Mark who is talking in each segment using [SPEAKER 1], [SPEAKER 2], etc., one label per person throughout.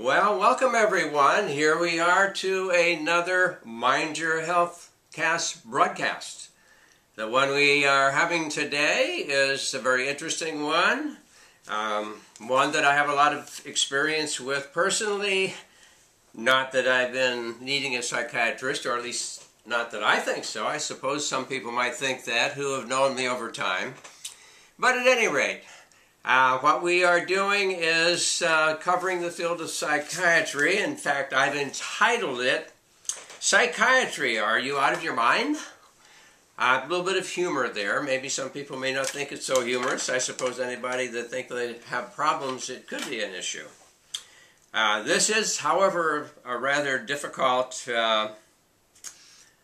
[SPEAKER 1] Well, welcome everyone. Here we are to another Mind Your Health Cast broadcast. The one we are having today is a very interesting one. One that I have a lot of experience with personally. Not that I've been needing a psychiatrist, or at least not that I think so. I suppose some people might think that who have known me over time. But at any rate, what we are doing is covering the field of psychiatry. In fact, I've entitled it, Psychiatry, Are You Out of Your Mind? A little bit of humor there. Maybe some people may not think it's so humorous. I suppose anybody that think they have problems, it could be an issue. This is, however, a rather difficult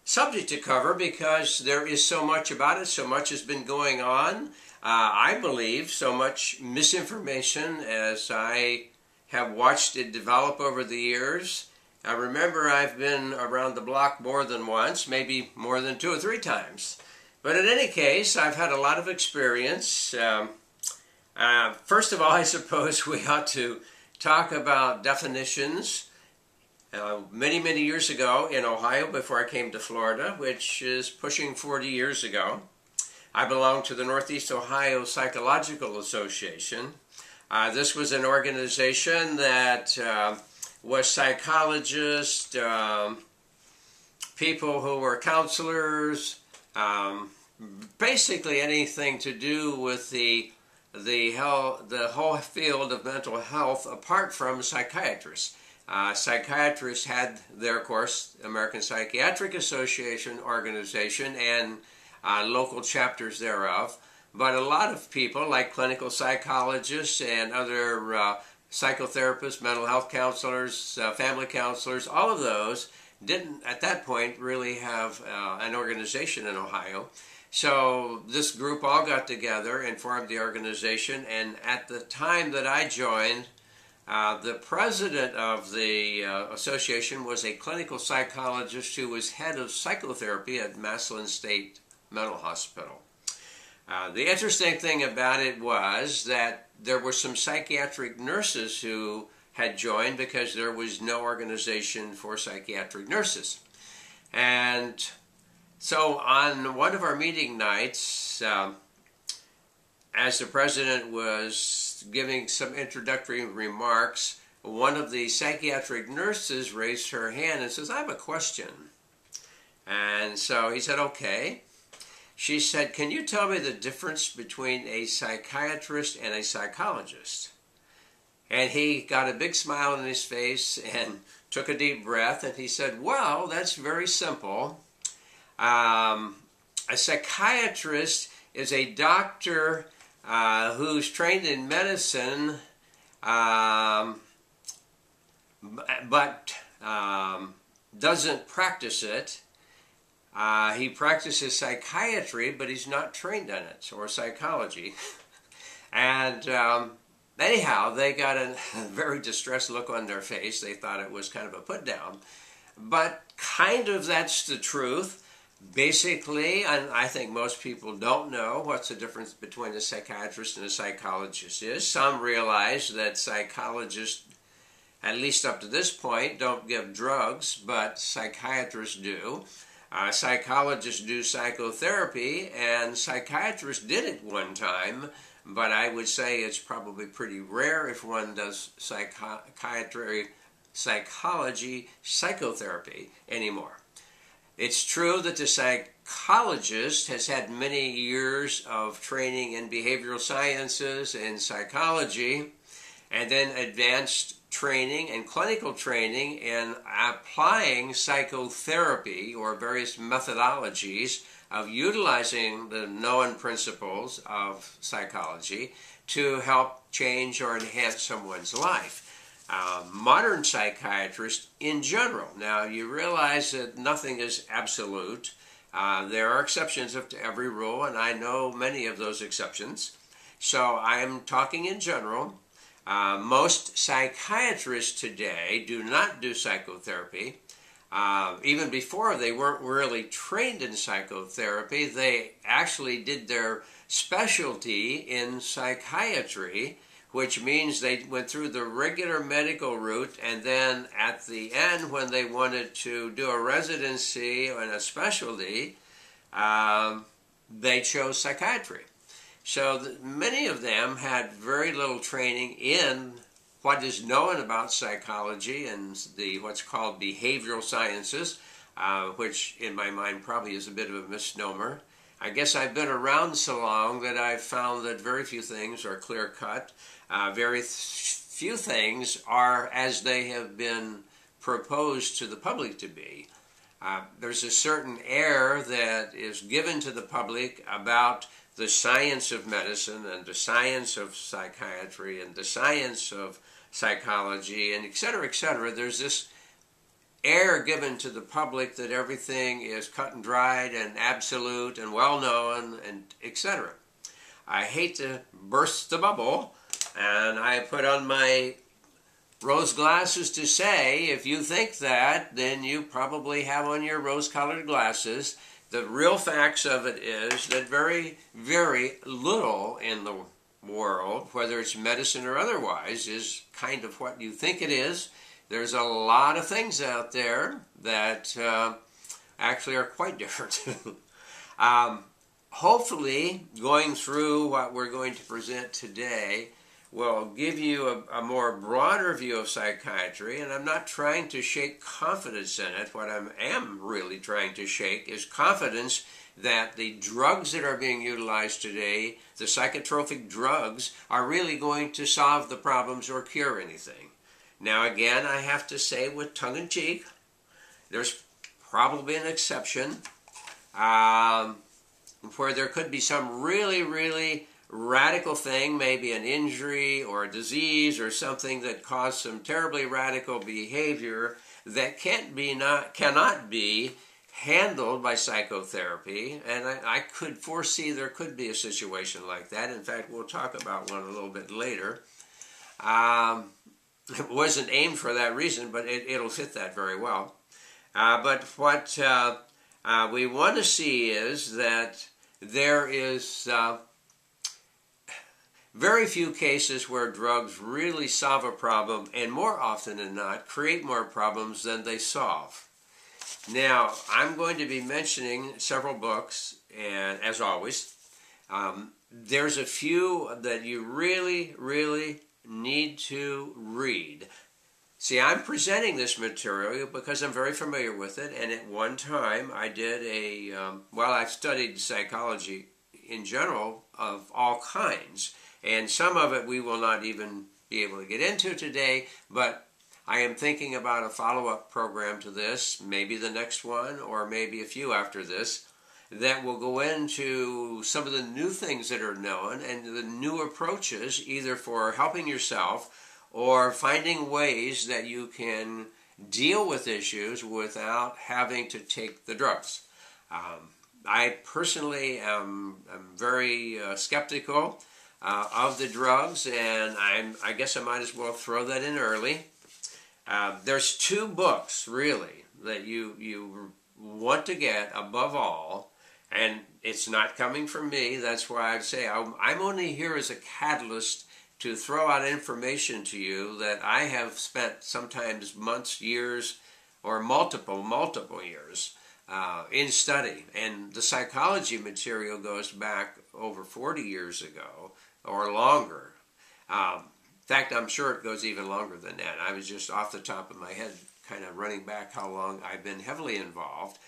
[SPEAKER 1] subject to cover because there is so much about it, so much has been going on. I believe so much misinformation as I have watched it develop over the years. I remember I've been around the block more than once, maybe more than 2 or 3 times. But in any case, I've had a lot of experience. First of all, I suppose we ought to talk about definitions. Many years ago in Ohio, before I came to Florida, which is pushing 40 years ago, I belonged to the Northeast Ohio Psychological Association. This was an organization that was psychologists, people who were counselors, basically anything to do with the whole field of mental health apart from psychiatrists. Psychiatrists had their, of course, American Psychiatric Association organization and local chapters thereof, but a lot of people like clinical psychologists and other psychotherapists, mental health counselors, family counselors, all of those didn't at that point really have an organization in Ohio. So this group all got together and formed the organization, and at the time that I joined, the president of the association was a clinical psychologist who was head of psychotherapy at Massillon State Mental Hospital. The interesting thing about it was that there were some psychiatric nurses who had joined because there was no organization for psychiatric nurses. And so on one of our meeting nights, as the president was giving some introductory remarks, one of the psychiatric nurses raised her hand and says, "I have a question." And so he said, "Okay." She said, "Can you tell me the difference between a psychiatrist and a psychologist?" And he got a big smile on his face and took a deep breath, and he said, "Well, that's very simple. A psychiatrist is a doctor who's trained in medicine, but doesn't practice it. He practices psychiatry, but he's not trained in it, or psychology." And anyhow, they got a very distressed look on their face. They thought it was kind of a put down. But kind of that's the truth. Basically, and I think most people don't know what's the difference between a psychiatrist and a psychologist is. Some realize that psychologists, at least up to this point, don't give drugs, but psychiatrists do. Psychologists do psychotherapy, and psychiatrists did it one time, but I would say it's probably pretty rare if one does psychology, psychotherapy anymore. It's true that the psychologist has had many years of training in behavioral sciences and psychology, and then advanced training and clinical training in applying psychotherapy or various methodologies of utilizing the known principles of psychology to help change or enhance someone's life. Modern psychiatrists in general, now you realize that nothing is absolute. There are exceptions to every rule, and I know many of those exceptions. So I am talking in general. Most psychiatrists today do not do psychotherapy. Even before, they weren't really trained in psychotherapy. They actually did their specialty in psychiatry, which means they went through the regular medical route, and then at the end, when they wanted to do a residency and a specialty, they chose psychiatry. So many of them had very little training in what is known about psychology and the what's called behavioral sciences, which in my mind probably is a bit of a misnomer. I guess I've been around so long that I've found that very few things are clear-cut. Very few things are as they have been proposed to the public to be. There's a certain air that is given to the public about the science of medicine and the science of psychiatry and the science of psychology and et cetera, et cetera. There's this air given to the public that everything is cut and dried and absolute and well-known and et cetera. I hate to burst the bubble, and I put on my rose glasses to say, if you think that, then you probably have on your rose-colored glasses. The real facts of it is that very, very little in the world, whether it's medicine or otherwise, is kind of what you think it is. There's a lot of things out there that actually are quite different. Hopefully, going through what we're going to present today will give you a more broader view of psychiatry, and I'm not trying to shake confidence in it. What I am really trying to shake is confidence that the drugs that are being utilized today, the psychotropic drugs, are really going to solve the problems or cure anything. Now again, I have to say with tongue-in-cheek, there's probably an exception where there could be some really, really radical thing, maybe an injury or a disease or something that caused some terribly radical behavior that cannot be handled by psychotherapy, and I could foresee there could be a situation like that. In fact, we'll talk about one a little bit later. It wasn't aimed for that reason, but it'll fit that very well. But what we want to see is that there is very few cases where drugs really solve a problem, and more often than not, create more problems than they solve. Now, I'm going to be mentioning several books, and as always, there's a few that you really, really need to read. See, I'm presenting this material because I'm very familiar with it, and at one time I did I've studied psychology in general of all kinds, and some of it we will not even be able to get into today, but I am thinking about a follow-up program to this, maybe the next one, or maybe a few after this, that will go into some of the new things that are known and the new approaches, either for helping yourself or finding ways that you can deal with issues without having to take the drugs. I personally am very skeptical of the drugs, and I guess I might as well throw that in early. There's two books, really, that you want to get above all, and it's not coming from me. That's why I say I'm only here as a catalyst to throw out information to you that I have spent sometimes months, years, or multiple years in study. And the psychology material goes back over 40 years ago or longer. In fact, I'm sure it goes even longer than that. I was just off the top of my head kind of running back how long I've been heavily involved.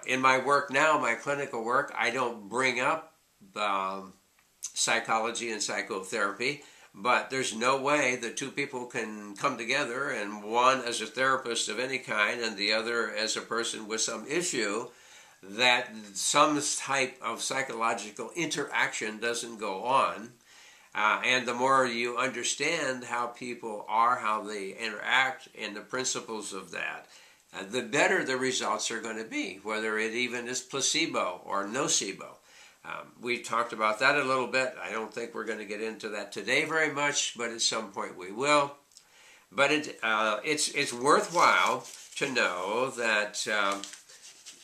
[SPEAKER 1] In my work now, my clinical work, I don't bring up psychology and psychotherapy, but there's no way the two people can come together, and one as a therapist of any kind and the other as a person with some issue, that some type of psychological interaction doesn't go on. And the more you understand how people are, how they interact, and the principles of that, the better the results are going to be, whether it even is placebo or nocebo. We talked about that a little bit. I don't think we're going to get into that today very much, but at some point we will. But it's worthwhile to know that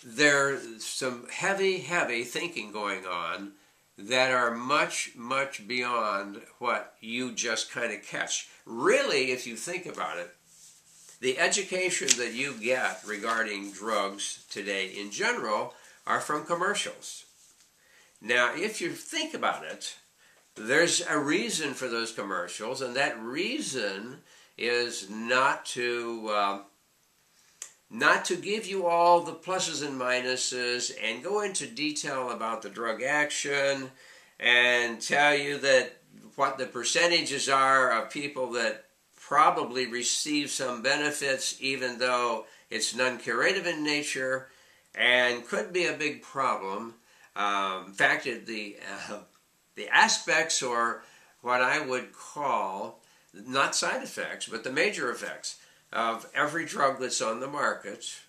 [SPEAKER 1] there's some heavy thinking going on that are much, much beyond what you just kind of catch. Really, if you think about it, the education that you get regarding drugs today in general are from commercials. Now, if you think about it, there's a reason for those commercials, and that reason is not to give you all the pluses and minuses and go into detail about the drug action and tell you that what the percentages are of people that probably receive some benefits even though it's non-curative in nature and could be a big problem. In fact, the aspects, or what I would call, not side effects, but the major effects of every drug that's on the market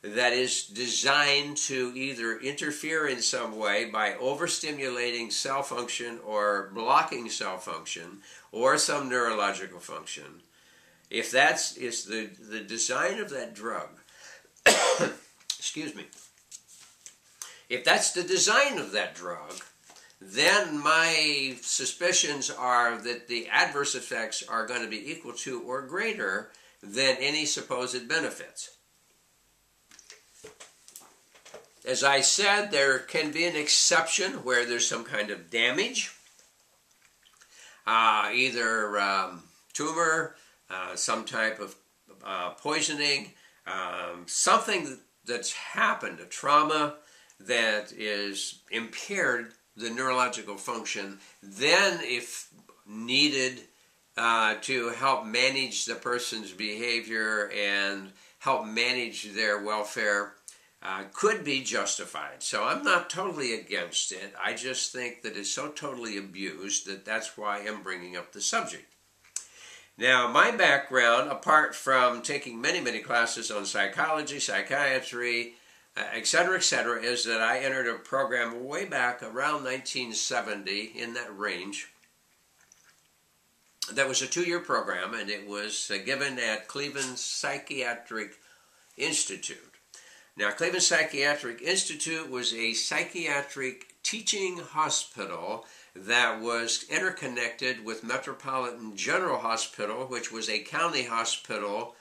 [SPEAKER 1] that is designed to either interfere in some way by overstimulating cell function or blocking cell function or some neurological function, if that's the design of that drug, excuse me, if that's the design of that drug, then my suspicions are that the adverse effects are going to be equal to or greater than any supposed benefits. As I said, there can be an exception where there's some kind of damage, either tumor, some type of poisoning, something that's happened, a trauma that is impaired the neurological function. Then, if needed to help manage the person's behavior and help manage their welfare, could be justified. So I'm not totally against it. I just think that it's so totally abused that that's why I'm bringing up the subject. Now, my background, apart from taking many, many classes on psychology, psychiatry, etc., is that I entered a program way back around 1970, in that range. That was a 2-year program, and it was given at Cleveland Psychiatric Institute. Now, Cleveland Psychiatric Institute was a psychiatric teaching hospital that was interconnected with Metropolitan General Hospital, which was a county hospital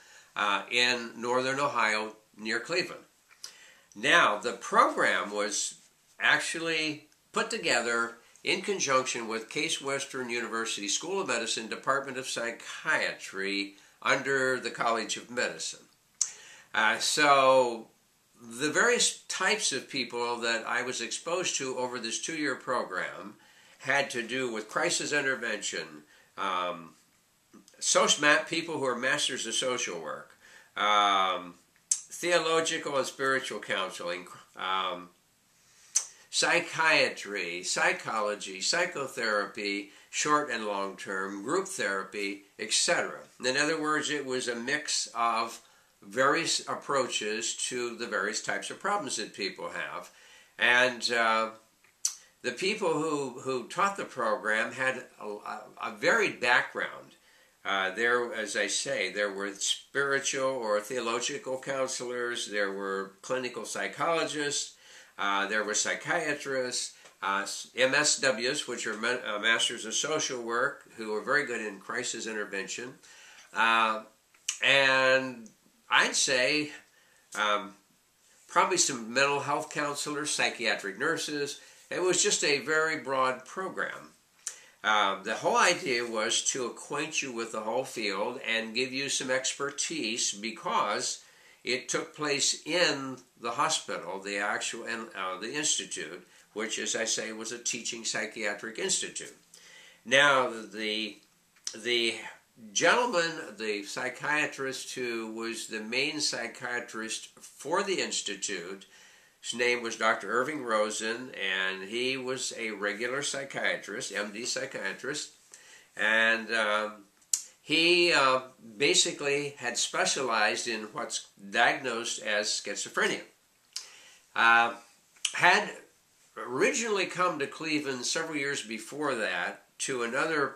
[SPEAKER 1] in northern Ohio near Cleveland. Now, the program was actually put together in conjunction with Case Western University School of Medicine, Department of Psychiatry, under the College of Medicine. So the various types of people that I was exposed to over this 2-year program had to do with crisis intervention, people who are masters of social work, theological and spiritual counseling, psychiatry, psychology, psychotherapy, short and long term, group therapy, etc. In other words, it was a mix of various approaches to the various types of problems that people have. And the people who taught the program had a varied background. As I say, there were spiritual or theological counselors, there were clinical psychologists, there were psychiatrists, MSWs, which are Masters of Social Work, who are very good in crisis intervention, and I'd say probably some mental health counselors, psychiatric nurses. It was just a very broad program. The whole idea was to acquaint you with the whole field and give you some expertise, because it took place in the hospital, the actual the institute, which, as I say, was a teaching psychiatric institute. Now, the gentleman, the psychiatrist who was the main psychiatrist for the institute, his name was Dr. Irving Rosen, and he was a regular psychiatrist, MD psychiatrist, and he basically had specialized in what's diagnosed as schizophrenia. Had originally come to Cleveland several years before that to another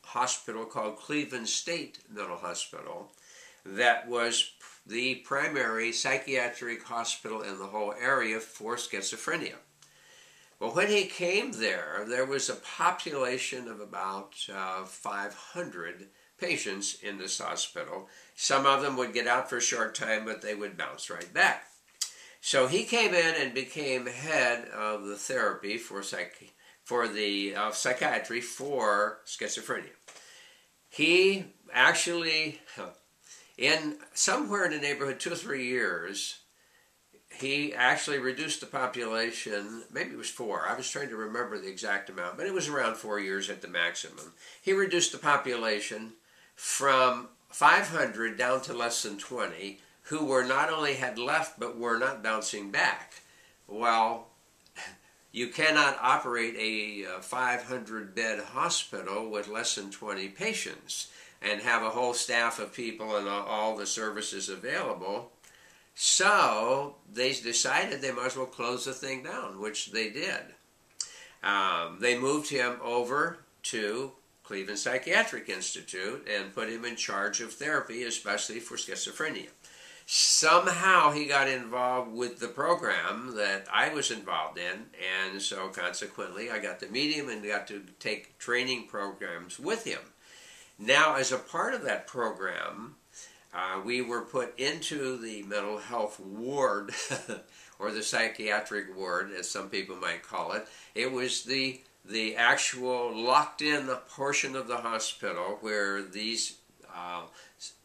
[SPEAKER 1] hospital called Cleveland State Mental Hospital that was the primary psychiatric hospital in the whole area for schizophrenia. Well, when he came there, there was a population of about 500 patients in this hospital. Some of them would get out for a short time, but they would bounce right back. So he came in and became head of the therapy for psychiatry for schizophrenia. He actually, in somewhere in the neighborhood 2 or 3 years, he actually reduced the population, maybe it was 4, I was trying to remember the exact amount, but it was around 4 years at the maximum. He reduced the population from 500 down to less than 20, who were not only had left, but were not bouncing back. Well, you cannot operate a 500-bed hospital with less than 20 patients and have a whole staff of people and all the services available. So they decided they might as well close the thing down, which they did. They moved him over to Cleveland Psychiatric Institute and put him in charge of therapy, especially for schizophrenia. Somehow he got involved with the program that I was involved in, and so consequently I got to meet him and got to take training programs with him. Now, as a part of that program, we were put into the mental health ward, or the psychiatric ward, as some people might call it. It was the actual locked-in portion of the hospital where these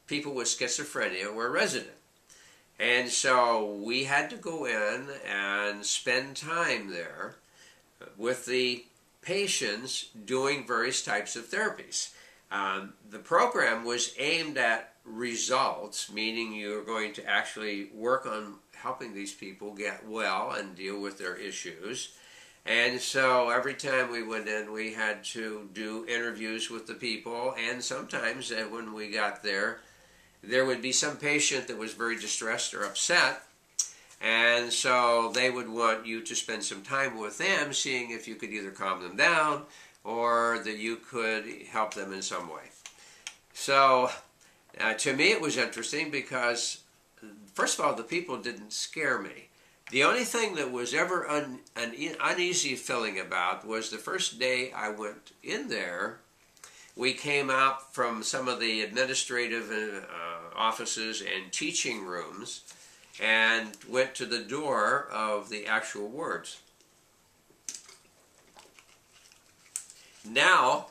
[SPEAKER 1] people with schizophrenia were resident. And so we had to go in and spend time there with the patients doing various types of therapies. The program was aimed at results, meaning you're going to actually work on helping these people get well and deal with their issues. And so every time we went in, we had to do interviews with the people, and sometimes when we got there, there would be some patient that was very distressed or upset, and so they would want you to spend some time with them, seeing if you could either calm them down or that you could help them in some way. So to me it was interesting because, first of all, the people didn't scare me. The only thing that was ever an uneasy feeling about was the first day I went in there. We came out from some of the administrative offices and teaching rooms and went to the door of the actual wards. Now,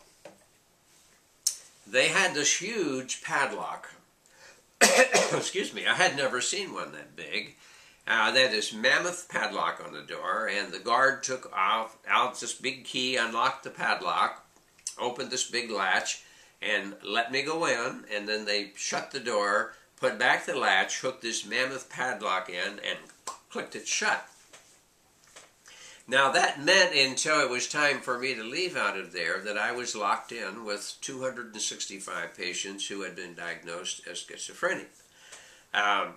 [SPEAKER 1] they had this huge padlock. Excuse me, I had never seen one that big. They had this mammoth padlock on the door, and the guard took out this big key, unlocked the padlock, opened this big latch, and let me go in, and then they shut the door, put back the latch, hooked this mammoth padlock in, and clicked it shut. Now that meant, until it was time for me to leave out of there, that I was locked in with 265 patients who had been diagnosed as schizophrenic.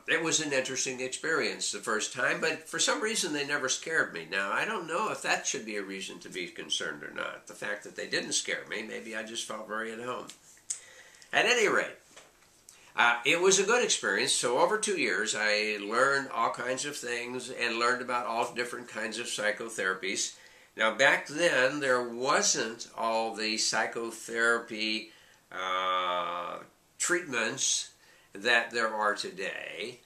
[SPEAKER 1] It was an interesting experience the first time, but for some reason they never scared me. Now, I don't know if that should be a reason to be concerned or not. The fact that they didn't scare me, maybe I just felt very at home. At any rate, it was a good experience. So over 2 years, I learned all kinds of things and learned about all different kinds of psychotherapies. Now, back then, there wasn't all the psychotherapy treatments that there are today.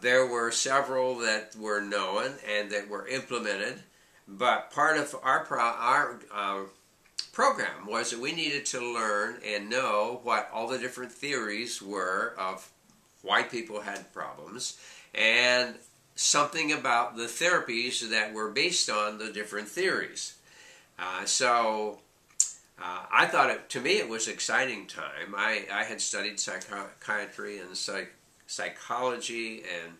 [SPEAKER 1] There were several that were known and that were implemented, but part of our program was that we needed to learn and know what all the different theories were of why people had problems, and something about the therapies that were based on the different theories. I thought, to me, it was an exciting time. I had studied psychiatry and psychology and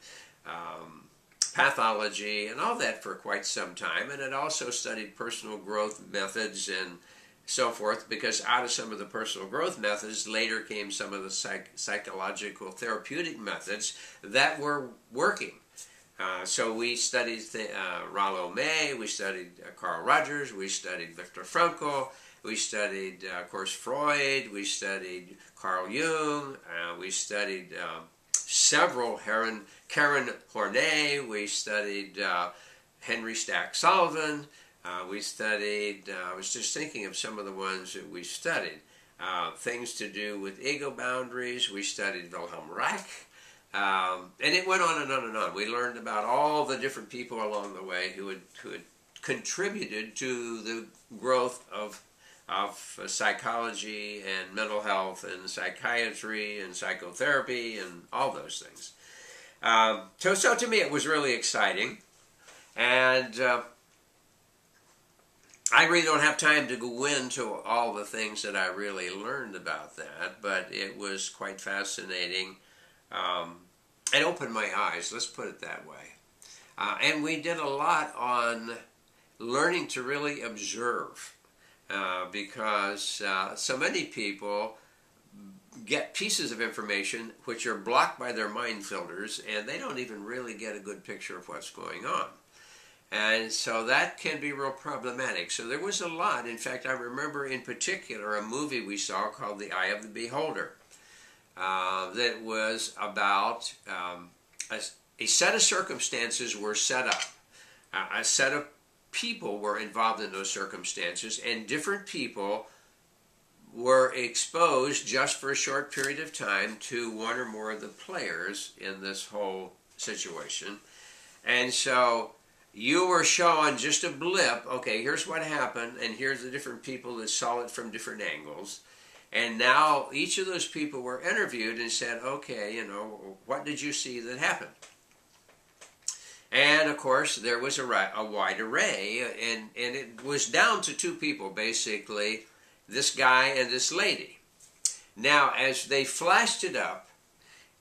[SPEAKER 1] pathology and all that for quite some time, and had also studied personal growth methods and so forth, because out of some of the personal growth methods later came some of the psychological therapeutic methods that were working. So we studied Rollo May, we studied Carl Rogers, we studied Viktor Frankl, we studied, of course, Freud, we studied Carl Jung, we studied several, Karen Horney, we studied Henry Stack Sullivan, We studied, I was just thinking of some of the ones that we studied. Things to do with ego boundaries. We studied Wilhelm Reich. And it went on and on and on. We learned about all the different people along the way who had contributed to the growth of psychology and mental health and psychiatry and psychotherapy and all those things. So to me it was really exciting. And I really don't have time to go into all the things that I really learned about that, but it was quite fascinating. It opened my eyes, let's put it that way. And we did a lot on learning to really observe, because so many people get pieces of information which are blocked by their mind filters, and they don't even really get a good picture of what's going on. And so that can be real problematic. So there was a lot. In fact, I remember in particular a movie we saw called The Eye of the Beholder, that was about a set of circumstances were set up. A set of people were involved in those circumstances, and different people were exposed just for a short period of time to one or more of the players in this whole situation. And so you were shown just a blip. Okay, here's what happened, and here's the different people that saw it from different angles. And now each of those people were interviewed and said, okay, you know, what did you see that happened? And of course, there was a wide array, and it was down to two people, basically, this guy and this lady. Now, as they flashed it up,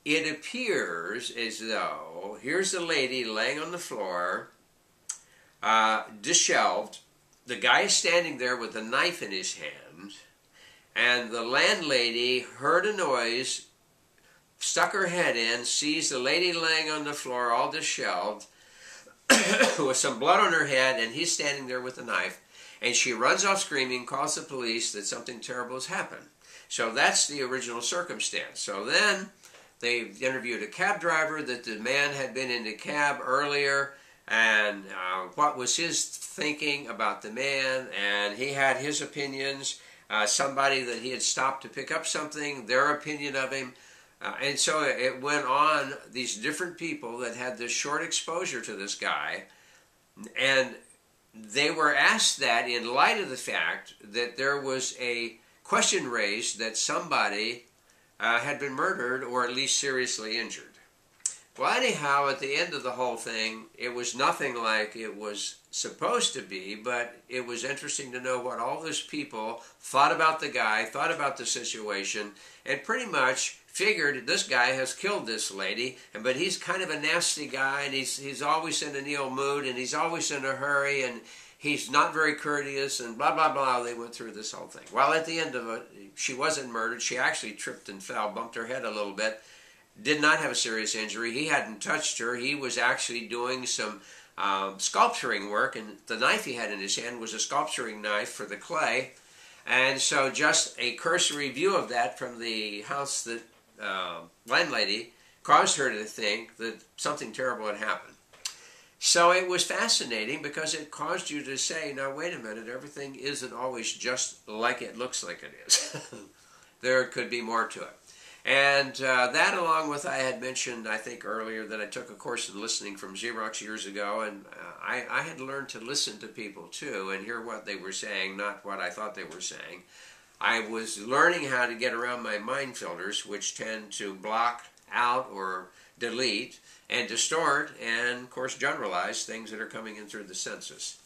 [SPEAKER 1] it appears as though, here's the lady laying on the floor, disheveled. The guy is standing there with a knife in his hand, and the landlady heard a noise, stuck her head in, sees the lady laying on the floor all disheveled, with some blood on her head, and he's standing there with a knife, and she runs off screaming, calls the police that something terrible has happened. So that's the original circumstance. So then they interviewed a cab driver, that the man had been in the cab earlier, and what was his thinking about the man, and he had his opinions. Somebody that he had stopped to pick up something, their opinion of him. And so it went on, these different people that had this short exposure to this guy, and they were asked that in light of the fact that there was a question raised that somebody had been murdered or at least seriously injured. Well, anyhow, at the end of the whole thing, it was nothing like it was supposed to be, but it was interesting to know what all those people thought about the guy, thought about the situation, and pretty much figured this guy has killed this lady, but he's kind of a nasty guy, and he's always in an ill mood, and he's always in a hurry, and he's not very courteous, and blah, blah, blah. They went through this whole thing. Well, at the end of it, she wasn't murdered. She actually tripped and fell, bumped her head a little bit, did not have a serious injury. He hadn't touched her. He was actually doing some sculpturing work, and the knife he had in his hand was a sculpturing knife for the clay. And so just a cursory view of that from the house that landlady caused her to think that something terrible had happened. So it was fascinating because it caused you to say, now wait a minute, everything isn't always just like it looks like it is. There could be more to it. And that, along with, I had mentioned, I think earlier, that I took a course in listening from Xerox years ago, and I had learned to listen to people too and hear what they were saying, not what I thought they were saying. I was learning how to get around my mind filters, which tend to block out or delete and distort and, of course, generalize things that are coming in through the senses.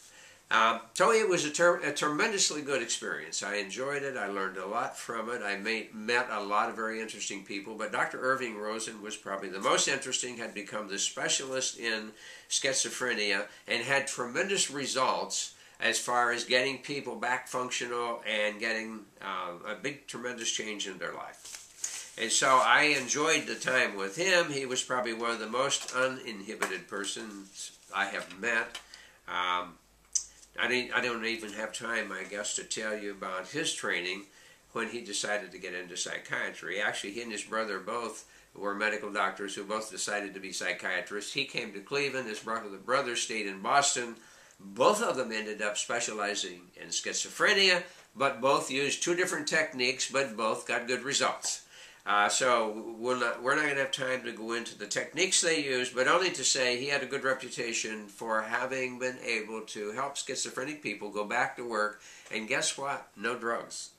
[SPEAKER 1] So it was a tremendously good experience. I enjoyed it. I learned a lot from it. I met a lot of very interesting people, but Dr. Irving Rosen was probably the most interesting, had become the specialist in schizophrenia, and had tremendous results as far as getting people back functional and getting a big, tremendous change in their life. And so I enjoyed the time with him. He was probably one of the most uninhibited persons I have met. I don't even have time, I guess, to tell you about his training when he decided to get into psychiatry. Actually, he and his brother both were medical doctors who both decided to be psychiatrists. He came to Cleveland. His brother stayed in Boston. Both of them ended up specializing in schizophrenia, but both used two different techniques, but both got good results. So we're not going to have time to go into the techniques they used, but only to say he had a good reputation for having been able to help schizophrenic people go back to work. And guess what? No drugs.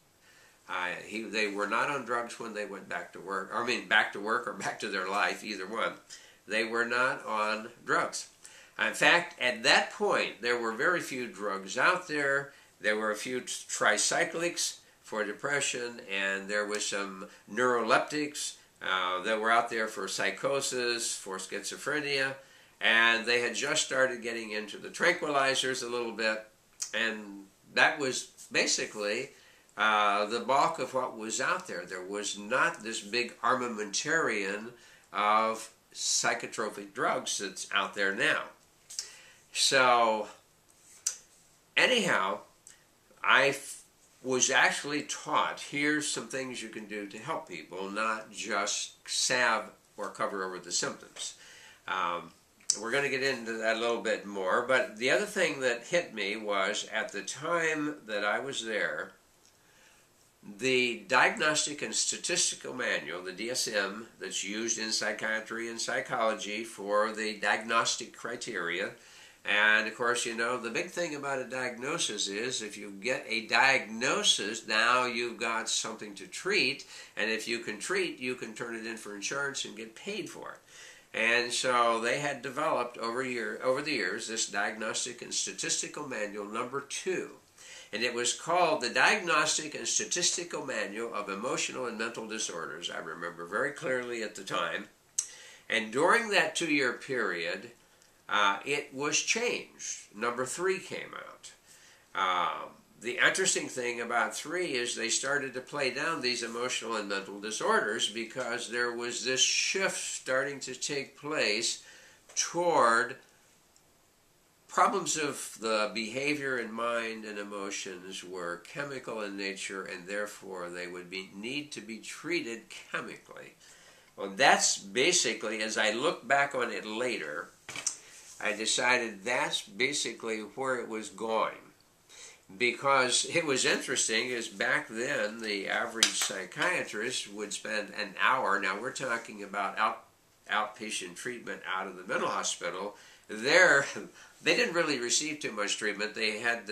[SPEAKER 1] They were not on drugs when they went back to work. Or, I mean, back to work or back to their life, either one. They were not on drugs. In fact, at that point, there were very few drugs out there. There were a few tricyclics for depression, and there was some neuroleptics that were out there for psychosis, for schizophrenia, and they had just started getting into the tranquilizers a little bit, and that was basically the bulk of what was out there. There was not this big armamentarium of psychotropic drugs that's out there now. So, anyhow, I was actually taught, here's some things you can do to help people, not just salve or cover over the symptoms. We're going to get into that a little bit more, but the other thing that hit me was, at the time that I was there, the Diagnostic and Statistical Manual, the DSM, that's used in psychiatry and psychology for the diagnostic criteria. And of course, you know, the big thing about a diagnosis is if you get a diagnosis, now you've got something to treat. And if you can treat, you can turn it in for insurance and get paid for it. And so they had developed over the years this Diagnostic and Statistical Manual number 2. And it was called the Diagnostic and Statistical Manual of Emotional and Mental Disorders. I remember very clearly at the time. And during that 2-year period, it was changed. Number 3 came out. The interesting thing about 3 is they started to play down these emotional and mental disorders because there was this shift starting to take place toward problems of the behavior and mind and emotions were chemical in nature, and therefore they would need to be treated chemically. Well, that's basically, as I look back on it later, I decided that's basically where it was going. Because it was interesting, is back then the average psychiatrist would spend an hour, now we're talking about outpatient treatment out of the mental hospital. There, they didn't really receive too much treatment. They had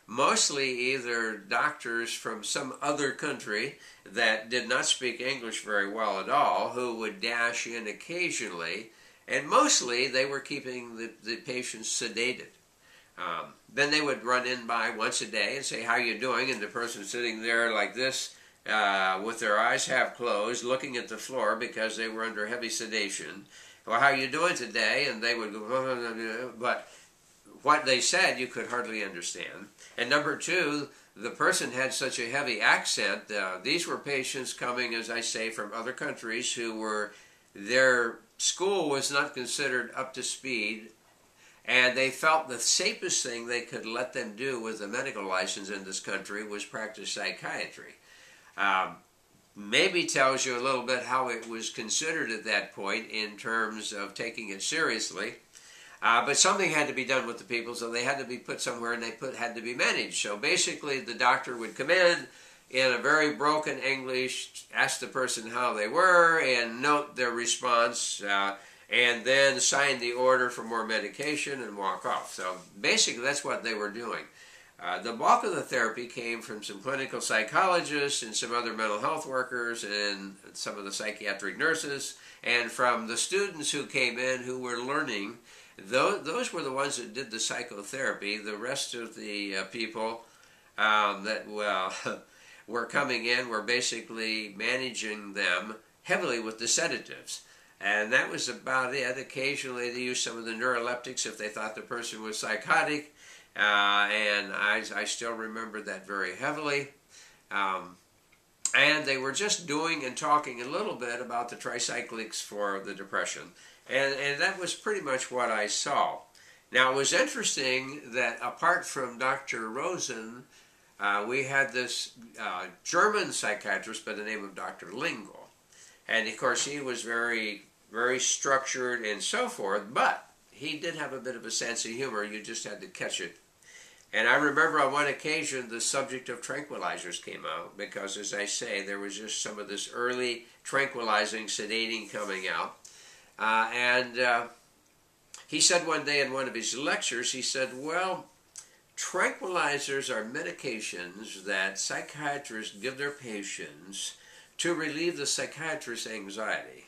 [SPEAKER 1] mostly either doctors from some other country that did not speak English very well at all, who would dash in occasionally, and mostly they were keeping the patients sedated. Then they would run in by once a day and say, how you doing? And the person sitting there like this, with their eyes half closed, looking at the floor because they were under heavy sedation. Well, how are you doing today? And they would go, but what they said you could hardly understand. And number 2, the person had such a heavy accent. These were patients coming, as I say, from other countries who were, their school was not considered up to speed, and they felt the safest thing they could let them do with a medical license in this country was practice psychiatry. Maybe tells you a little bit how it was considered at that point in terms of taking it seriously. But something had to be done with the people, so they had to be put somewhere, and they had to be managed. So basically the doctor would come in a very broken English, ask the person how they were, and note their response, and then sign the order for more medication and walk off. So basically that's what they were doing. The bulk of the therapy came from some clinical psychologists and some other mental health workers and some of the psychiatric nurses, and from the students who came in who were learning. Those were the ones that did the psychotherapy. The rest of the people that were coming in were basically managing them heavily with the sedatives. And that was about it. Occasionally they used some of the neuroleptics if they thought the person was psychotic. And I still remember that very heavily. And they were just doing and talking a little bit about the tricyclics for the depression. And that was pretty much what I saw. Now, it was interesting that apart from Dr. Rosen, we had this German psychiatrist by the name of Dr. Lingle. And of course, he was very, very structured and so forth, but he did have a bit of a sense of humor. You just had to catch it. And I remember on one occasion the subject of tranquilizers came out because, as I say, there was just some of this early tranquilizing, sedating coming out. He said one day in one of his lectures, he said, well, tranquilizers are medications that psychiatrists give their patients to relieve the psychiatrist's anxiety.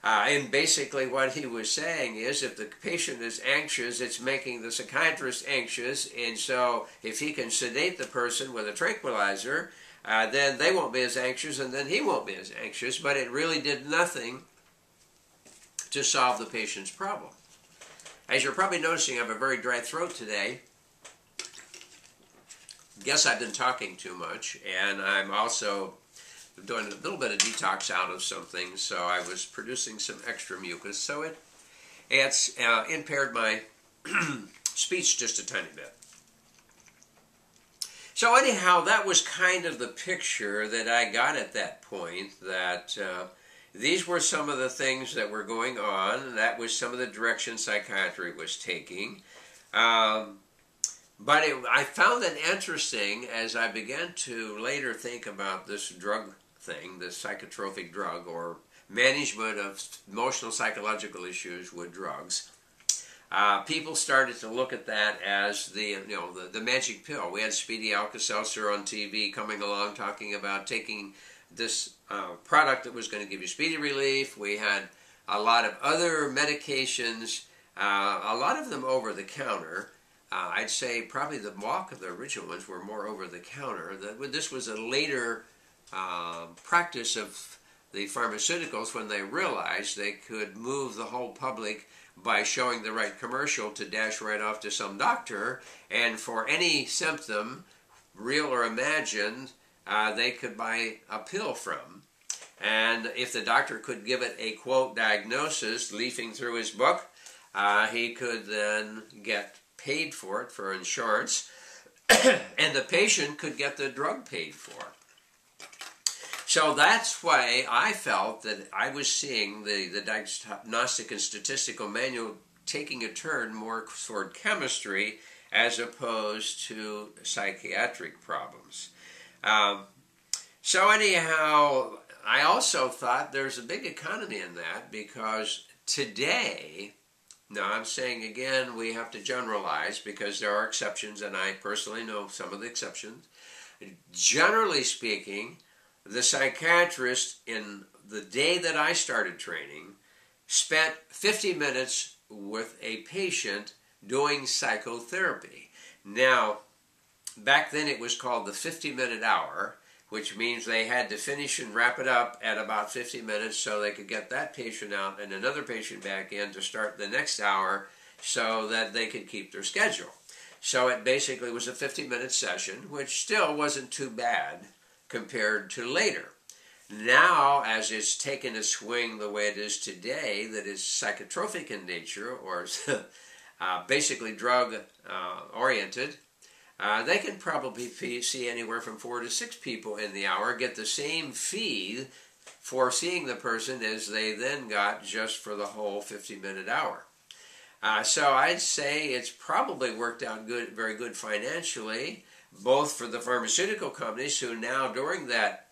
[SPEAKER 1] And basically what he was saying is if the patient is anxious, it's making the psychiatrist anxious, and so if he can sedate the person with a tranquilizer, then they won't be as anxious, and then he won't be as anxious, but it really did nothing to solve the patient's problem. As you're probably noticing, I have a very dry throat today. Guess I've been talking too much, and I'm also doing a little bit of detox out of something, so I was producing some extra mucus, so it's impaired my speech just a tiny bit. So anyhow, that was kind of the picture that I got at that point, that these were some of the things that were going on, and that was some of the direction psychiatry was taking. But I found it interesting as I began to later think about this drug thing, this psychotropic drug, or management of emotional psychological issues with drugs. People started to look at that as the magic pill. We had Speedy Alka-Seltzer on TV coming along talking about taking this product that was going to give you speedy relief. We had a lot of other medications, a lot of them over the counter. I'd say probably the bulk of the original ones were more over the counter. This was a later practice of the pharmaceuticals when they realized they could move the whole public by showing the right commercial to dash right off to some doctor, and for any symptom, real or imagined, they could buy a pill from. And if the doctor could give it a, quote, diagnosis, leafing through his book, he could then get paid for it for insurance, and the patient could get the drug paid for. So that's why I felt that I was seeing the diagnostic and statistical manual taking a turn more toward chemistry as opposed to psychiatric problems. So anyhow, I also thought there's a big economy in that, because today, now I'm saying again, we have to generalize because there are exceptions, and I personally know some of the exceptions. Generally speaking, the psychiatrist in the day that I started training spent 50 minutes with a patient doing psychotherapy. Now, back then it was called the 50-minute hour, which means they had to finish and wrap it up at about 50 minutes so they could get that patient out and another patient back in to start the next hour so that they could keep their schedule. So it basically was a 50-minute session, which still wasn't too bad compared to later. Now, as it's taken a swing the way it is today, that is psychotropic in nature, or basically drug-oriented, they can probably see anywhere from 4 to 6 people in the hour, get the same fee for seeing the person as they then got just for the whole 50-minute hour. So I'd say it's probably worked out good, very good financially, both for the pharmaceutical companies who now during that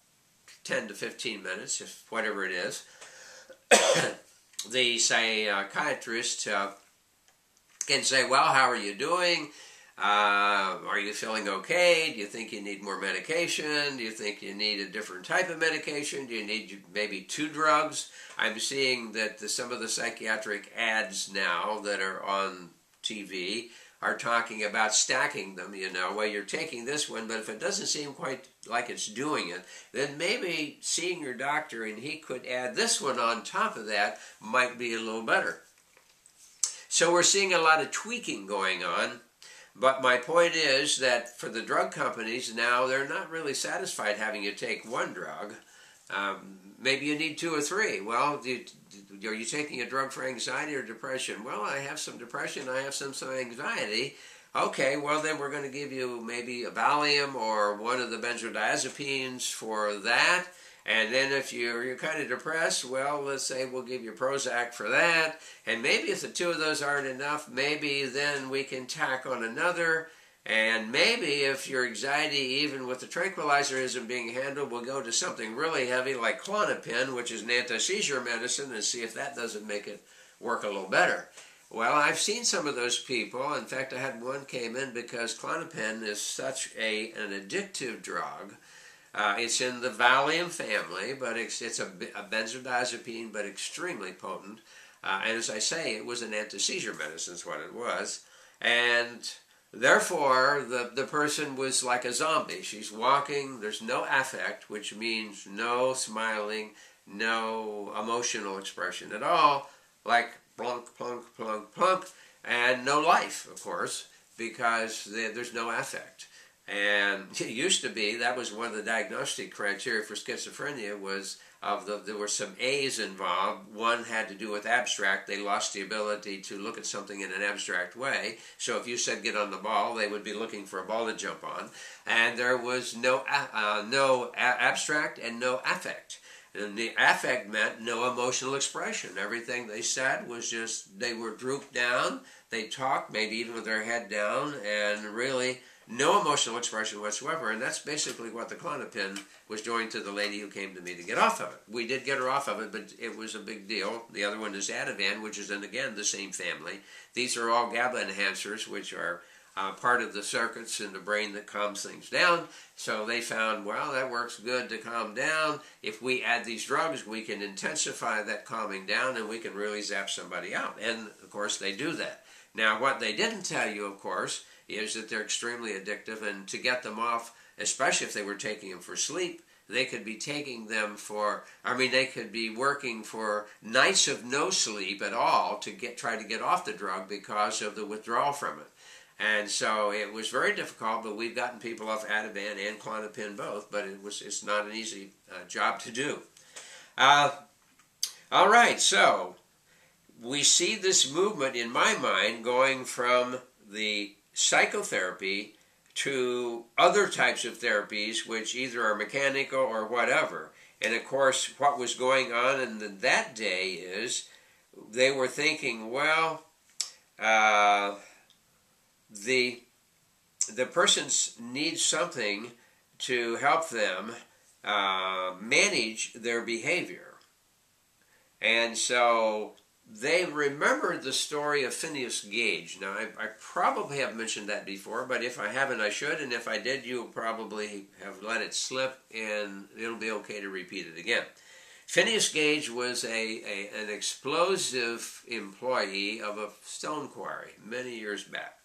[SPEAKER 1] 10 to 15 minutes, if whatever it is, the psychiatrist can say, well, how are you doing? Are you feeling okay? Do you think you need more medication? Do you think you need a different type of medication? Do you need maybe 2 drugs? I'm seeing that some of the psychiatric ads now that are on TV are talking about stacking them, well, you're taking this one, but if it doesn't seem quite like it's doing it, then maybe seeing your doctor and he could add this one on top of that might be a little better. So we're seeing a lot of tweaking going on, but my point is that for the drug companies now, they're not really satisfied having you take one drug. Maybe you need 2 or 3. Well, are you taking a drug for anxiety or depression? Well, I have some depression, I have some anxiety. Okay, well then we're going to give you maybe a Valium or one of the benzodiazepines for that, And then if you're kind of depressed, well, let's say we'll give you Prozac for that. And maybe if the two of those aren't enough, maybe then we can tack on another. And maybe if your anxiety, even with the tranquilizer, isn't being handled, we'll go to something really heavy like Klonopin, which is an anti-seizure medicine, and see if that doesn't make it work a little better. Well, I've seen some of those people. In fact, I had one came in because Klonopin is such an addictive drug. It's in the Valium family, but it's a benzodiazepine, but extremely potent. And as I say, it was an anti-seizure medicine is what it was. And therefore, the person was like a zombie. She's walking, there's no affect, which means no smiling, no emotional expression at all, like plunk, plunk, plunk, plunk, and no life, of course, because there's no affect. And it used to be, that was one of the diagnostic criteria for schizophrenia, was there were some A's involved. One had to do with abstract. They lost the ability to look at something in an abstract way. So if you said get on the ball, they would be looking for a ball to jump on. And there was no abstract and no affect. And the affect meant no emotional expression. Everything they said was just, they were drooped down. They talked, maybe even with their head down, and really no emotional expression whatsoever. And that's basically what the Klonopin was doing to the lady who came to me to get off of it. We did get her off of it, but it was a big deal. The other one is Ativan, which is, again, the same family. These are all GABA enhancers, which are part of the circuits in the brain that calms things down. So they found, well, that works good to calm down. If we add these drugs, we can intensify that calming down, and we can really zap somebody out. And, of course, they do that. Now, what they didn't tell you, of course, is that they're extremely addictive, and to get them off, especially if they were taking them for sleep, they could be taking them for, they could be working for nights of no sleep at all to try to get off the drug because of the withdrawal from it. And so it was very difficult, but we've gotten people off Ativan and Klonopin both, but it's not an easy job to do. All right, so we see this movement, in my mind, going from the psychotherapy to other types of therapies, which either are mechanical or whatever. And of course, what was going on in that day is they were thinking, well, the persons need something to help them manage their behavior. And so they remembered the story of Phineas Gage. Now, I probably have mentioned that before, but if I haven't, I should. And if I did, you'll probably have let it slip, and it'll be okay to repeat it again. Phineas Gage was an explosive employee of a stone quarry many years back.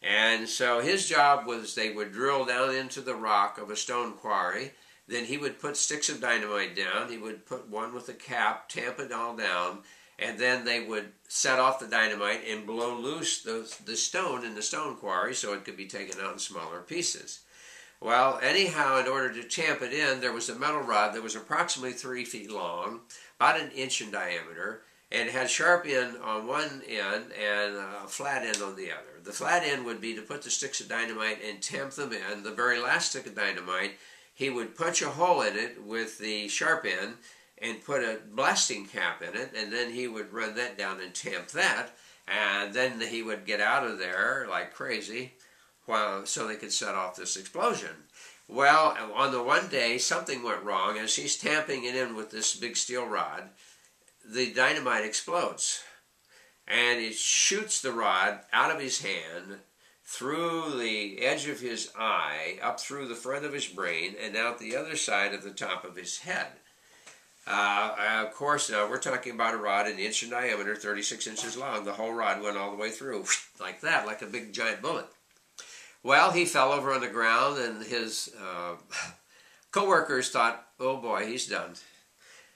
[SPEAKER 1] And so his job was they would drill down into the rock of a stone quarry. Then he would put sticks of dynamite down. He would put one with a cap, tamp it all down, and then they would set off the dynamite and blow loose the stone in the stone quarry so it could be taken out in smaller pieces. Well, anyhow, in order to tamp it in, there was a metal rod that was approximately 3 feet long, about an inch in diameter, and it had sharp end on one end and a flat end on the other. The flat end would be to put the sticks of dynamite and tamp them in. The very last stick of dynamite, he would punch a hole in it with the sharp end and put a blasting cap in it, and then he would run that down and tamp that, and then he would get out of there like crazy so they could set off this explosion. Well, on the one day, something went wrong. As he's tamping it in with this big steel rod, the dynamite explodes, and it shoots the rod out of his hand, through the edge of his eye, up through the front of his brain, and out the other side of the top of his head. Of course, now we're talking about a rod an inch in diameter, 36 inches long. The whole rod went all the way through, like that, like a big giant bullet. Well, he fell over on the ground, and his co-workers thought, oh boy, he's done.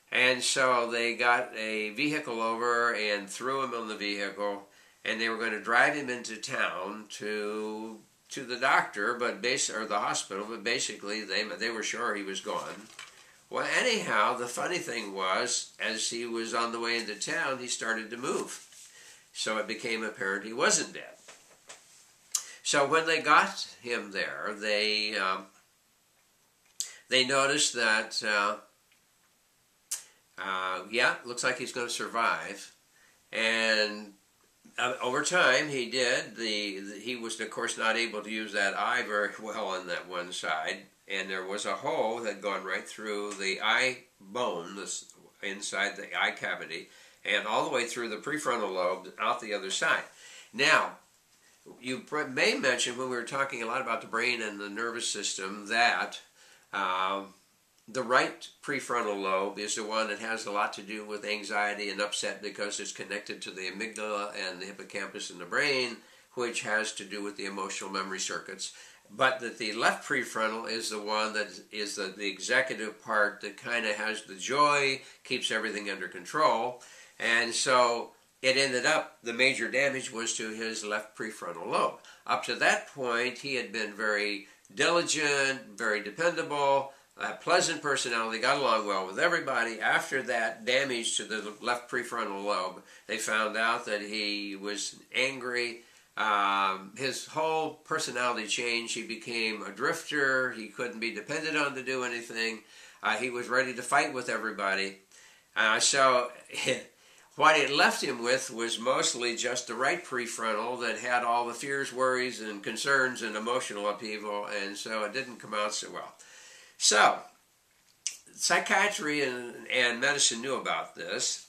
[SPEAKER 1] And so they got a vehicle over and threw him on the vehicle, and they were going to drive him into town to the doctor, or the hospital, but basically they were sure he was gone. Well, anyhow, the funny thing was, as he was on the way into town, he started to move. So it became apparent he wasn't dead. So when they got him there, they noticed that yeah, looks like he's going to survive. And over time, he did. He was, of course, not able to use that eye very well on that one side, and there was a hole that had gone right through the eye bone, inside the eye cavity, and all the way through the prefrontal lobe out the other side. Now, you may mention when we were talking a lot about the brain and the nervous system that the right prefrontal lobe is the one that has a lot to do with anxiety and upset because it's connected to the amygdala and the hippocampus in the brain, which has to do with the emotional memory circuits. But that the left prefrontal is the one that is the executive part that kind of has the joy, keeps everything under control. And so it ended up, the major damage was to his left prefrontal lobe. Up to that point, he had been very diligent, very dependable, a pleasant personality, got along well with everybody. After that damage to the left prefrontal lobe, they found out that he was angry. His whole personality changed. He became a drifter. He couldn't be depended on to do anything. He was ready to fight with everybody. So what it left him with was mostly just the right prefrontal that had all the fears, worries, and concerns and emotional upheaval, and so it didn't come out so well. So, psychiatry and medicine knew about this,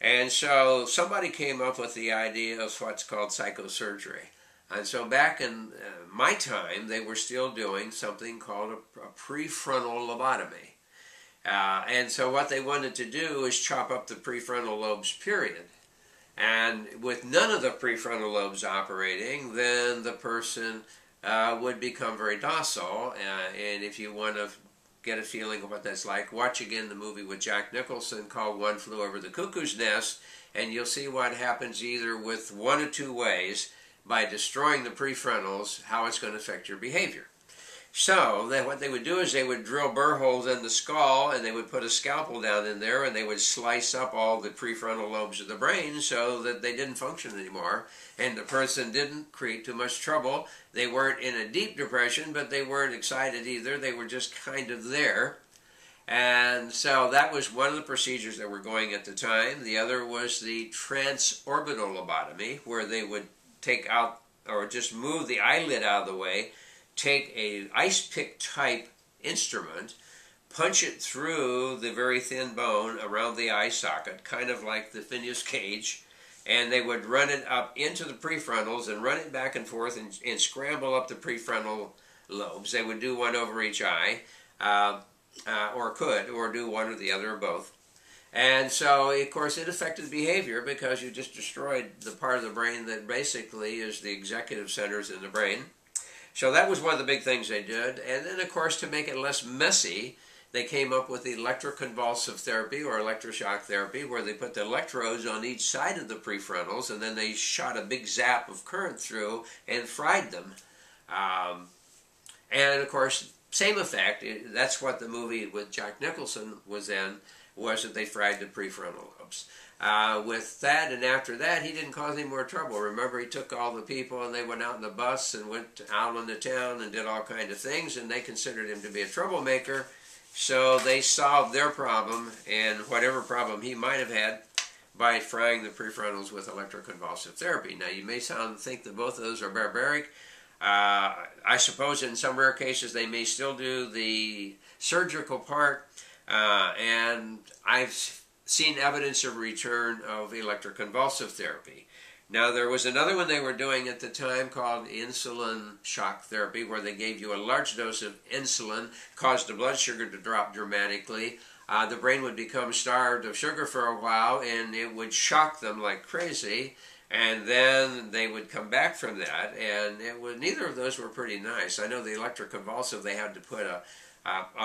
[SPEAKER 1] and so somebody came up with the idea of what's called psychosurgery. And so back in my time, they were still doing something called a prefrontal lobotomy. And so what they wanted to do is chop up the prefrontal lobes, period. And with none of the prefrontal lobes operating, then the person would become very docile. And if you want to get a feeling of what that's like, watch again the movie with Jack Nicholson called One Flew Over the Cuckoo's Nest, and you'll see what happens either with one of two ways, by destroying the prefrontals, how it's going to affect your behavior. So what they would do is they would drill burr holes in the skull, and they would put a scalpel down in there, and they would slice up all the prefrontal lobes of the brain so that they didn't function anymore, and the person didn't create too much trouble. They weren't in a deep depression, but they weren't excited either. They were just kind of there. And so that was one of the procedures that were going at the time. The other was the transorbital lobotomy, where they would take out or just move the eyelid out of the way, take a ice pick type instrument, punch it through the very thin bone around the eye socket, kind of like the Phineas cage, and they would run it up into the prefrontals and run it back and forth and scramble up the prefrontal lobes. They would do one over each eye, or do one or the other or both. And so, of course, it affected behavior because you just destroyed the part of the brain that basically is the executive centers in the brain. So that was one of the big things they did. And then, of course, to make it less messy, they came up with electroconvulsive therapy or electroshock therapy, where they put the electrodes on each side of the prefrontals, and then they shot a big zap of current through and fried them. And, of course, same effect. That's what the movie with Jack Nicholson was in, was that they fried the prefrontal lobes. With that, and after that, he didn't cause any more trouble. Remember, he took all the people and they went out in the bus and went out on the town and did all kinds of things, and they considered him to be a troublemaker. So they solved their problem and whatever problem he might have had by frying the prefrontals with electroconvulsive therapy. Now, you may think that both of those are barbaric. I suppose in some rare cases they may still do the surgical part, and I've seen evidence of return of electroconvulsive therapy. Now, there was another one they were doing at the time called insulin shock therapy, where they gave you a large dose of insulin, caused the blood sugar to drop dramatically. The brain would become starved of sugar for a while, and it would shock them like crazy, and then they would come back from that, and neither of those were pretty nice. I know the electroconvulsive, they had to put a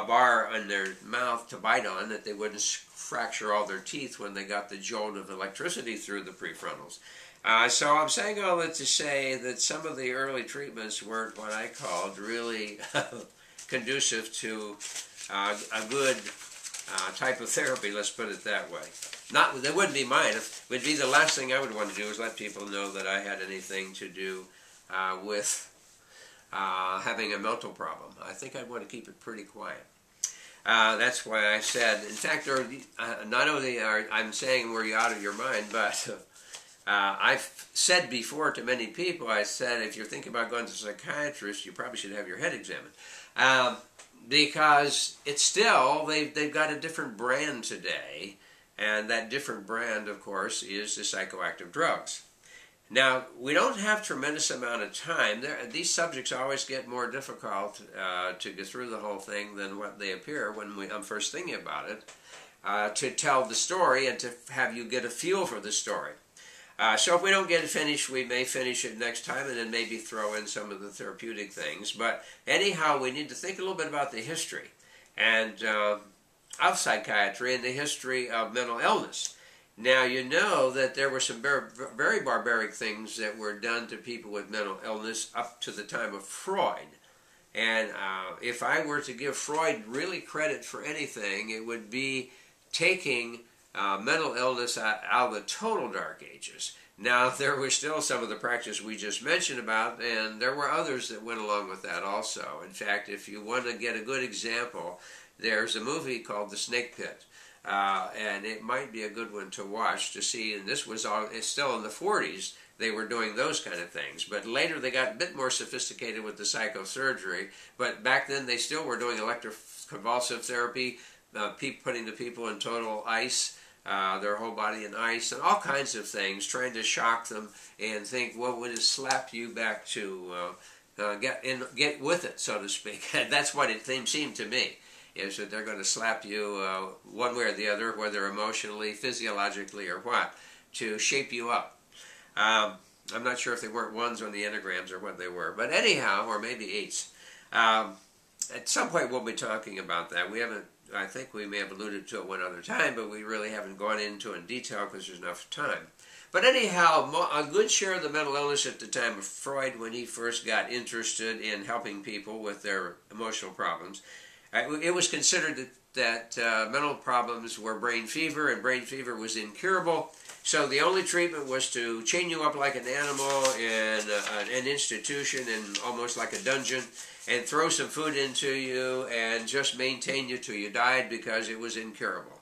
[SPEAKER 1] bar on their mouth to bite on, that they wouldn't fracture all their teeth when they got the jolt of electricity through the prefrontals. So I'm saying all that to say that some of the early treatments weren't what I called really conducive to a good type of therapy, let's put it that way. That wouldn't be mine. It would be the last thing I would want to do is let people know that I had anything to do with having a mental problem. I think I'd want to keep it pretty quiet. That's why I said, in fact, not only I'm saying were you out of your mind, but I've said before to many people, I said, if you're thinking about going to a psychiatrist, you probably should have your head examined. Because it's still, they've got a different brand today, and that different brand, of course, is the psychoactive drugs. Now, we don't have a tremendous amount of time. These subjects always get more difficult to get through the whole thing than what they appear when I'm first thinking about it, to tell the story and to have you get a feel for the story. So if we don't get it finished, we may finish it next time and then maybe throw in some of the therapeutic things. But anyhow, we need to think a little bit about the history and of psychiatry and the history of mental illness. Now, you know that there were some very barbaric things that were done to people with mental illness up to the time of Freud. And if I were to give Freud really credit for anything, it would be taking mental illness out of the total Dark Ages. Now, there was still some of the practice we just mentioned about, and there were others that went along with that also. In fact, if you want to get a good example, there's a movie called The Snake Pit. And it might be a good one to watch to see, and this was it's still in the 40s, they were doing those kind of things. But later they got a bit more sophisticated with the psychosurgery, but back then they still were doing electroconvulsive therapy, putting the people in total ice, their whole body in ice, and all kinds of things, trying to shock them and think, well, would it slap you back to get with it, so to speak. That's what it seemed to me, is that they're going to slap you one way or the other, whether emotionally, physiologically, or what, to shape you up. I'm not sure if they weren't ones on the enneagrams or what they were, but anyhow, or maybe eights. At some point we'll be talking about that. We haven't, I think we may have alluded to it one other time, but we really haven't gone into it in detail because there's enough time. But anyhow, a good share of the mental illness at the time of Freud, when he first got interested in helping people with their emotional problems, it was considered that mental problems were brain fever, and brain fever was incurable. So the only treatment was to chain you up like an animal in an institution, and almost like a dungeon, and throw some food into you and just maintain you till you died, because it was incurable.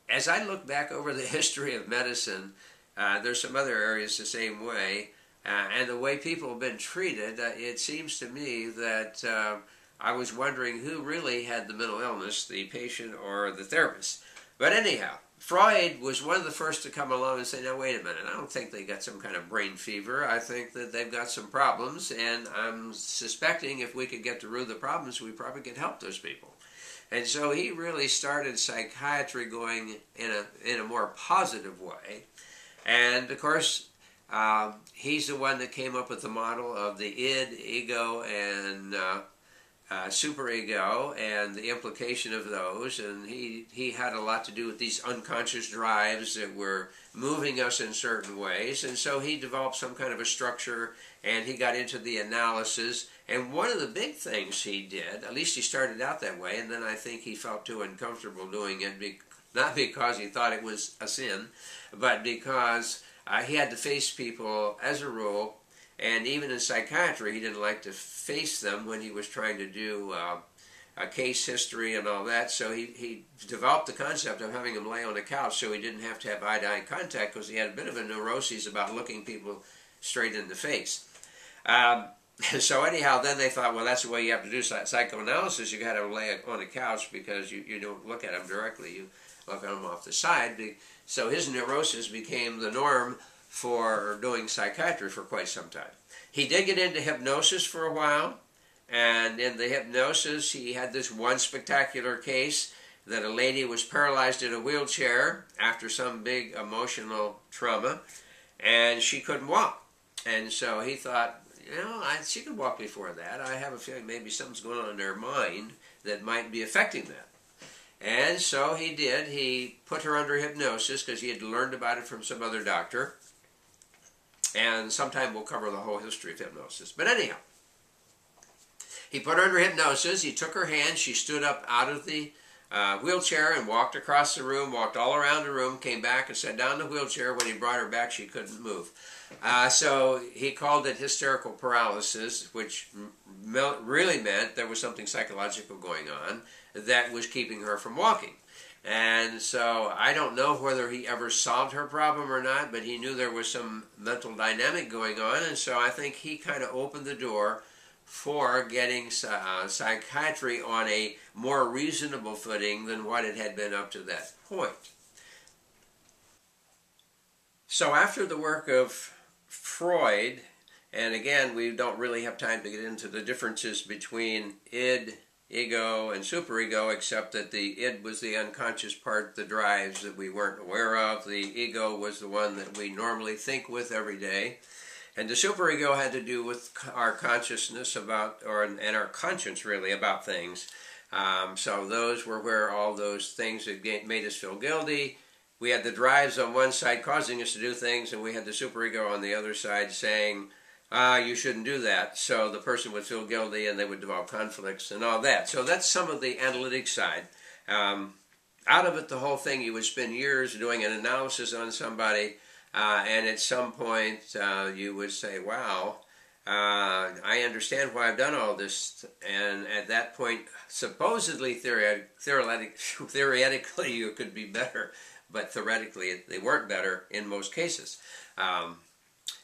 [SPEAKER 1] As I look back over the history of medicine, there's some other areas the same way, and the way people have been treated, it seems to me that I was wondering who really had the mental illness, the patient or the therapist. But anyhow, Freud was one of the first to come along and say, now wait a minute, I don't think they got some kind of brain fever. I think that they've got some problems, and I'm suspecting if we could get to the root of the problems, we probably could help those people. And so he really started psychiatry going in a more positive way. And of course, he's the one that came up with the model of the id, ego, and superego, and the implication of those, and he had a lot to do with these unconscious drives that were moving us in certain ways, and so he developed some kind of a structure, and he got into the analysis. And one of the big things he did, at least he started out that way, and then I think he felt too uncomfortable doing it, not because he thought it was a sin, but because he had to face people as a rule. And even in psychiatry, he didn't like to face them when he was trying to do a case history and all that. So he developed the concept of having him lay on a couch so he didn't have to have eye-to-eye contact, because he had a bit of a neuroses about looking people straight in the face. So anyhow, then they thought, well, that's the way you have to do psychoanalysis. You got to lay on a couch, because you don't look at them directly. You look at them off the side. So his neurosis became the norm for doing psychiatry for quite some time. He did get into hypnosis for a while, and in the hypnosis he had this one spectacular case that a lady was paralyzed in a wheelchair after some big emotional trauma, and she couldn't walk. And so he thought, you know, she could walk before that. I have a feeling maybe something's going on in her mind that might be affecting that. And so he did. He put her under hypnosis because he had learned about it from some other doctor. And sometime we'll cover the whole history of hypnosis. But anyhow, he put her under hypnosis. He took her hand. She stood up out of the wheelchair and walked across the room, walked all around the room, came back and sat down in the wheelchair. When he brought her back, she couldn't move. So he called it hysterical paralysis, which really meant there was something psychological going on that was keeping her from walking. And so I don't know whether he ever solved her problem or not, but he knew there was some mental dynamic going on, and so I think he kind of opened the door for getting psychiatry on a more reasonable footing than what it had been up to that point. So after the work of Freud, and again, we don't really have time to get into the differences between id, ego, and superego, except that the id was the unconscious part, the drives that we weren't aware of. The ego was the one that we normally think with every day. And the superego had to do with our consciousness about, and our conscience really, about things. So those were where all those things that made us feel guilty. We had the drives on one side causing us to do things, and we had the superego on the other side saying, you shouldn't do that. So the person would feel guilty and they would develop conflicts and all that. So that's some of the analytic side. Out of it, the whole thing, you would spend years doing an analysis on somebody, and at some point you would say, wow, I understand why I've done all this. And at that point, supposedly, theoretically, you could be better. But theoretically, they weren't better in most cases.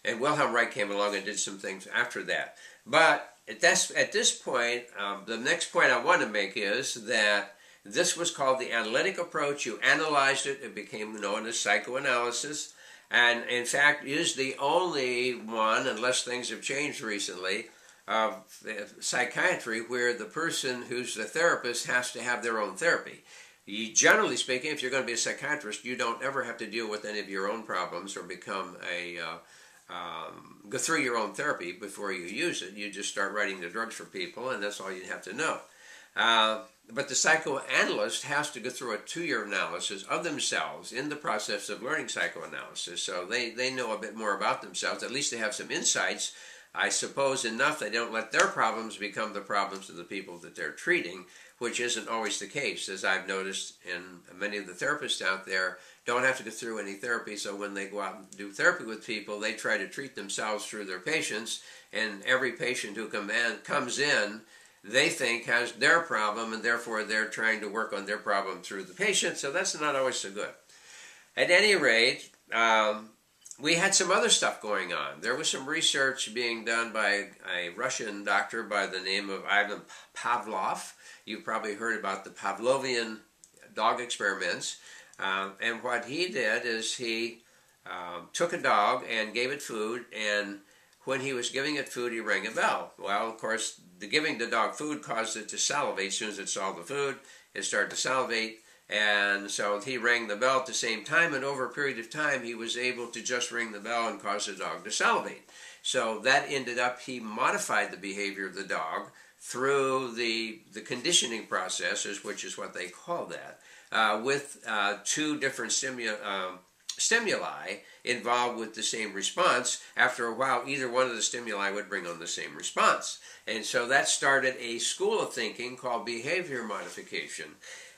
[SPEAKER 1] And Wilhelm Reich came along and did some things after that. But at this point, the next point I want to make is that this was called the analytic approach. You analyzed it. It became known as psychoanalysis. And in fact, is the only one, unless things have changed recently, of psychiatry where the person who's the therapist has to have their own therapy. Generally speaking, if you're going to be a psychiatrist, you don't ever have to deal with any of your own problems or become go through your own therapy before you use it. You just start writing the drugs for people, and that's all you have to know. But the psychoanalyst has to go through a 2-year analysis of themselves in the process of learning psychoanalysis. So they know a bit more about themselves. At least they have some insights. I suppose enough they don't let their problems become the problems of the people that they're treating, which isn't always the case, as I've noticed in many of the therapists out there don't have to go through any therapy, so when they go out and do therapy with people, they try to treat themselves through their patients, and every patient who comes in, they think has their problem, and therefore they're trying to work on their problem through the patient, so that's not always so good. At any rate, we had some other stuff going on. There was some research being done by a Russian doctor by the name of Ivan Pavlov. You've probably heard about the Pavlovian dog experiments. And what he did is he took a dog and gave it food, and when he was giving it food, he rang a bell. Well, of course, giving the dog food caused it to salivate. As soon as it saw the food, it started to salivate. And so he rang the bell at the same time, and over a period of time, he was able to just ring the bell and cause the dog to salivate. So that ended up, he modified the behavior of the dog through the conditioning processes, which is what they call that, with 2 different stimuli involved with the same response. After a while, either one of the stimuli would bring on the same response. And so that started a school of thinking called behavior modification.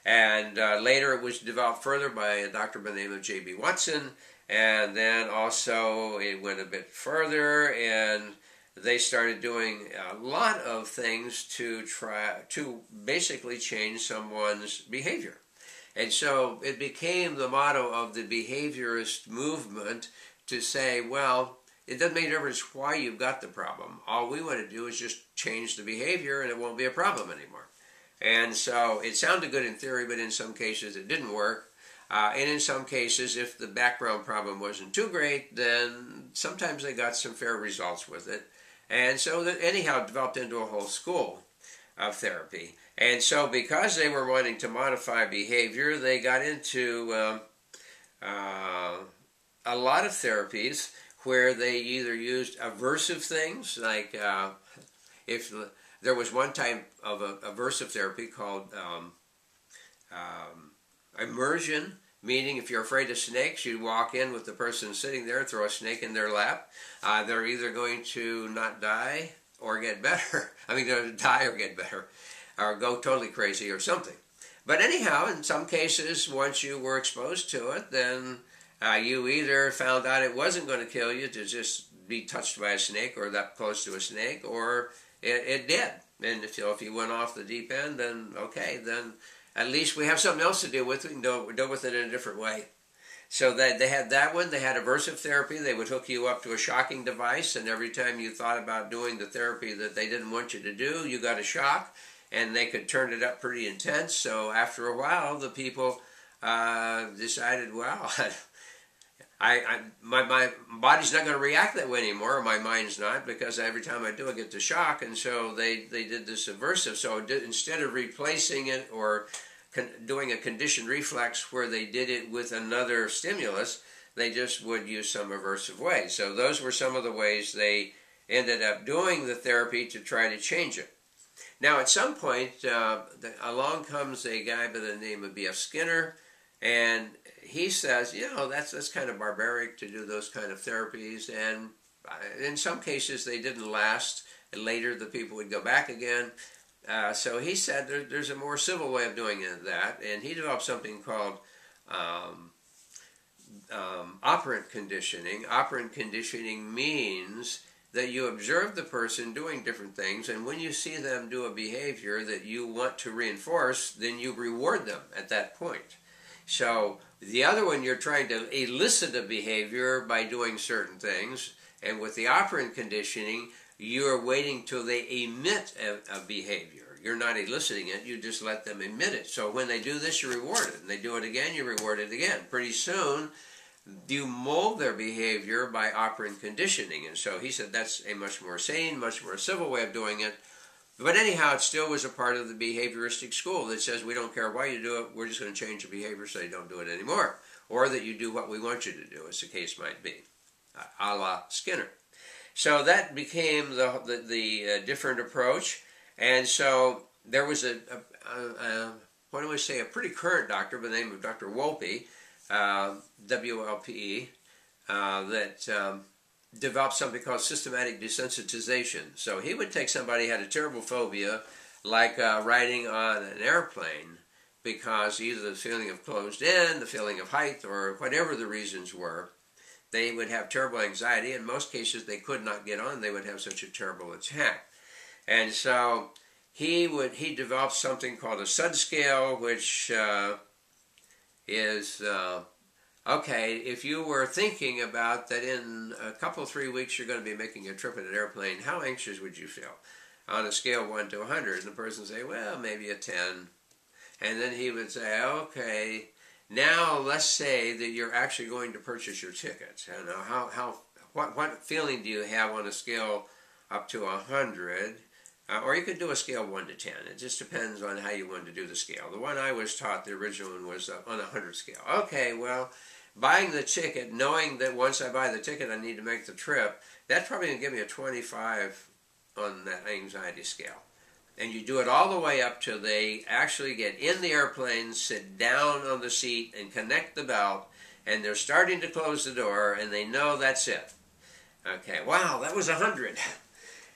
[SPEAKER 1] And later it was developed further by a doctor by the name of J.B. Watson, and then also it went a bit further, and they started doing a lot of things to try to basically change someone's behavior. And so it became the motto of the behaviorist movement to say, well, it doesn't make a difference why you've got the problem. All we want to do is just change the behavior and it won't be a problem anymore. And so it sounded good in theory, but in some cases it didn't work. And in some cases, if the background problem wasn't too great, then sometimes they got some fair results with it. And so that anyhow it developed into a whole school of therapy. And so because they were wanting to modify behavior, they got into a lot of therapies where they either used aversive things, like if there was one type of aversive therapy called immersion, meaning if you're afraid of snakes, you walk in with the person sitting there, throw a snake in their lap. They're either going to not die or get better. I mean, they're going to die or get better, or go totally crazy or something. But anyhow, in some cases, once you were exposed to it, then you either found out it wasn't going to kill you to just be touched by a snake or that close to a snake, or it did. And if you went off the deep end, then okay, then at least we have something else to deal with. We can deal with it in a different way. So they had that one. They had aversive therapy. They would hook you up to a shocking device, and every time you thought about doing the therapy that they didn't want you to do, you got a shock, and they could turn it up pretty intense. So after a while, the people decided, well, my body's not going to react that way anymore, or my mind's not, because every time I do, I get the shock. And so they did this aversive. So instead of replacing it or doing a conditioned reflex where they did it with another stimulus, they just would use some aversive ways. So those were some of the ways they ended up doing the therapy to try to change it. Now at some point, along comes a guy by the name of B.F. Skinner, and he says, you know, that's kind of barbaric to do those kind of therapies, and in some cases they didn't last, and later the people would go back again. So he said there's a more civil way of doing that, and he developed something called operant conditioning. Operant conditioning means that you observe the person doing different things, and when you see them do a behavior that you want to reinforce, then you reward them at that point. So the other one, you're trying to elicit a behavior by doing certain things, and with the operant conditioning, you're waiting till they emit a behavior. You're not eliciting it, you just let them emit it. So when they do this, you reward it. And they do it again, you reward it again. Pretty soon, you mold their behavior by operant conditioning. And so he said that's a much more sane, much more civil way of doing it. But anyhow, it still was a part of the behavioristic school that says we don't care why you do it, we're just going to change the behavior so you don't do it anymore. Or that you do what we want you to do, as the case might be, a la Skinner. So that became the different approach. And so there was a pretty current doctor by the name of Dr. Wolpe, W-L-P-E, that developed something called systematic desensitization. So he would take somebody who had a terrible phobia, like riding on an airplane, because either the feeling of closed in, the feeling of height, or whatever the reasons were, they would have terrible anxiety. In most cases, they could not get on. They would have such a terrible attack. And so he developed something called a SUD scale, which is, okay, if you were thinking about that in a couple, 3 weeks, you're going to be making a trip in an airplane, how anxious would you feel? On a scale of 1 to 100, and the person would say, well, maybe a 10. And then he would say, okay, now let's say that you're actually going to purchase your ticket. You know, what feeling do you have on a scale up to 100? Or you could do a scale 1 to 10. It just depends on how you want to do the scale. The one I was taught, the original one, was on a 100 scale. Okay, well, buying the ticket, knowing that once I buy the ticket I need to make the trip, that's probably going to give me a 25 on that anxiety scale. And you do it all the way up till they actually get in the airplane, sit down on the seat, and connect the belt, and they're starting to close the door, and they know that's it. Okay, wow, that was 100.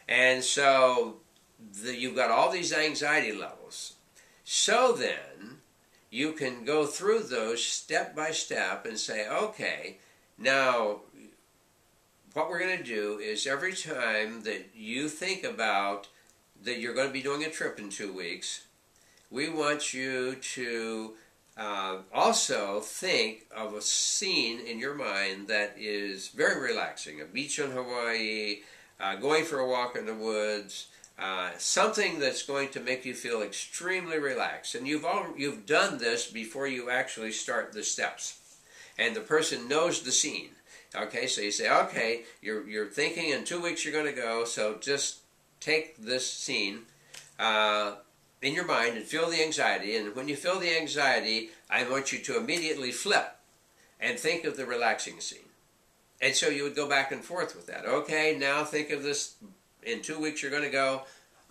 [SPEAKER 1] And so you've got all these anxiety levels. So then, you can go through those step by step and say, okay, now what we're going to do is every time that you think about that you're going to be doing a trip in 2 weeks, we want you to also think of a scene in your mind that is very relaxing. A beach in Hawaii, going for a walk in the woods, something that's going to make you feel extremely relaxed. And you've done this before you actually start the steps. And the person knows the scene. Okay, so you say, okay, you're thinking in 2 weeks you're going to go, so just take this scene in your mind and feel the anxiety. And when you feel the anxiety, I want you to immediately flip and think of the relaxing scene. And so you would go back and forth with that. Okay, now think of this. In 2 weeks you're going to go.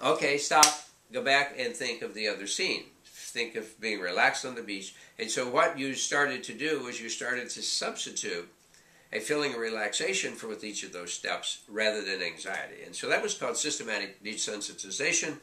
[SPEAKER 1] Okay, stop. Go back and think of the other scene. Think of being relaxed on the beach. And so what you started to do was you started to substitute a feeling of relaxation for with each of those steps rather than anxiety. And so that was called systematic desensitization.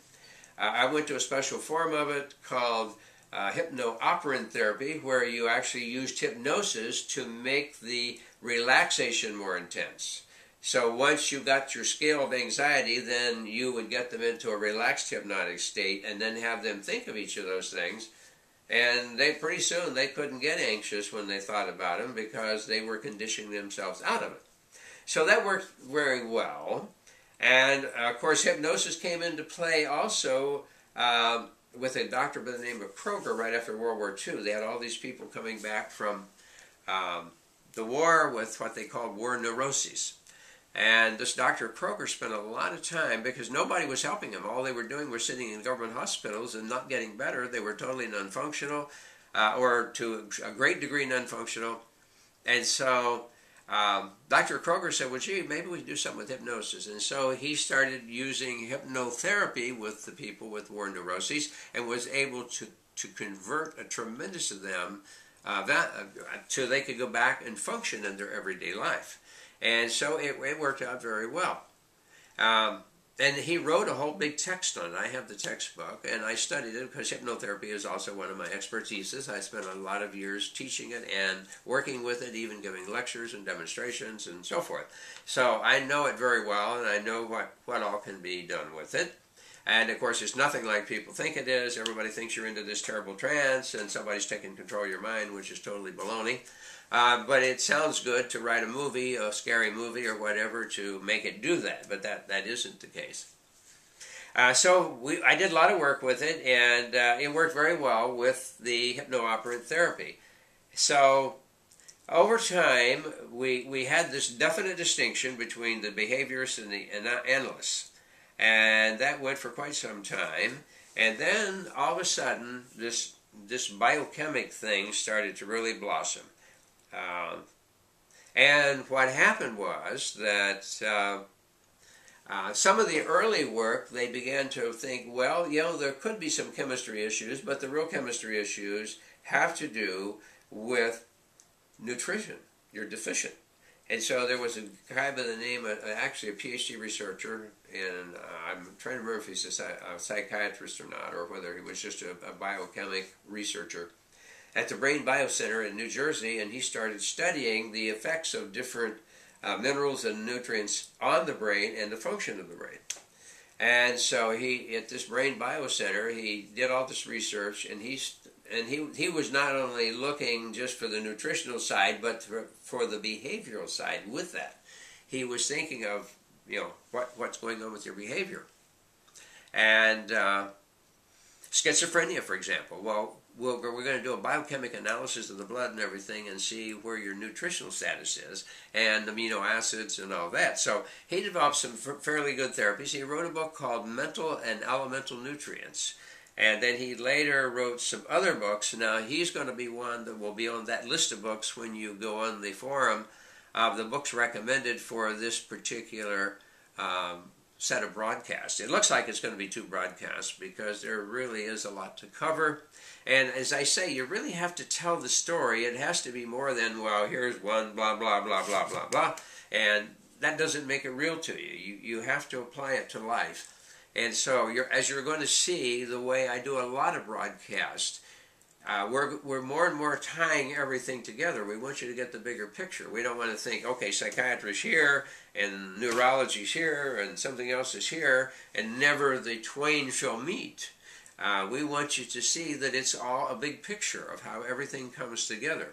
[SPEAKER 1] I went to a special form of it called hypno-operant therapy, where you actually used hypnosis to make the relaxation more intense. So once you got your scale of anxiety, then you would get them into a relaxed hypnotic state and then have them think of each of those things. And pretty soon they couldn't get anxious when they thought about them because they were conditioning themselves out of it. So that worked very well. And of course hypnosis came into play also with a doctor by the name of Kroger right after World War II. They had all these people coming back from the war with what they called war neuroses. And this Dr. Kroger spent a lot of time, because nobody was helping him. All they were doing was sitting in government hospitals and not getting better. They were totally non-functional, or to a great degree non-functional. And so Dr. Kroger said, well, gee, maybe we can do something with hypnosis. And so he started using hypnotherapy with the people with war neuroses and was able to convert a tremendous of them so they could go back and function in their everyday life. And so it worked out very well. And he wrote a whole big text on it. I have the textbook, and I studied it because hypnotherapy is also one of my expertises. I spent a lot of years teaching it and working with it, even giving lectures and demonstrations and so forth. So I know it very well, and I know what all can be done with it. And of course, it's nothing like people think it is. Everybody thinks you're into this terrible trance and somebody's taking control of your mind, which is totally baloney. But it sounds good to write a movie, a scary movie or whatever, to make it do that. But that isn't the case. So I did a lot of work with it, and it worked very well with the hypno-operant therapy. So over time, we had this definite distinction between the behaviorists and the analysts. And that went for quite some time. And then all of a sudden, this biochemic thing started to really blossom. And what happened was that some of the early work, they began to think, well, you know, there could be some chemistry issues, but the real chemistry issues have to do with nutrition. You're deficient. And so there was a guy by the name of, actually a PhD researcher, and I'm trying to remember if he's a psychiatrist or not, or whether he was just a biochemic researcher, at the Brain Biocenter in New Jersey, and he started studying the effects of different minerals and nutrients on the brain and the function of the brain. And so at this Brain Biocenter, he did all this research, and he was not only looking just for the nutritional side, but for the behavioral side with that. He was thinking of, you know, what's going on with your behavior. And schizophrenia, for example. Well, we're going to do a biochemical analysis of the blood and everything and see where your nutritional status is and amino acids and all that. So he developed some fairly good therapies. He wrote a book called Mental and Elemental Nutrients. And then he later wrote some other books. Now he's going to be one that will be on that list of books when you go on the forum of the books recommended for this particular set of broadcasts. It looks like it's going to be 2 broadcasts because there really is a lot to cover. And as I say, you really have to tell the story. It has to be more than, well, here's one, blah, blah, blah, blah, blah, blah. And that doesn't make it real to you. You have to apply it to life. And so, as you're going to see, the way I do a lot of broadcasts, we're more and more tying everything together. We want you to get the bigger picture. We don't want to think, okay, psychiatry's here, and neurology's here, and something else is here, and never the twain shall meet. We want you to see that it's all a big picture of how everything comes together.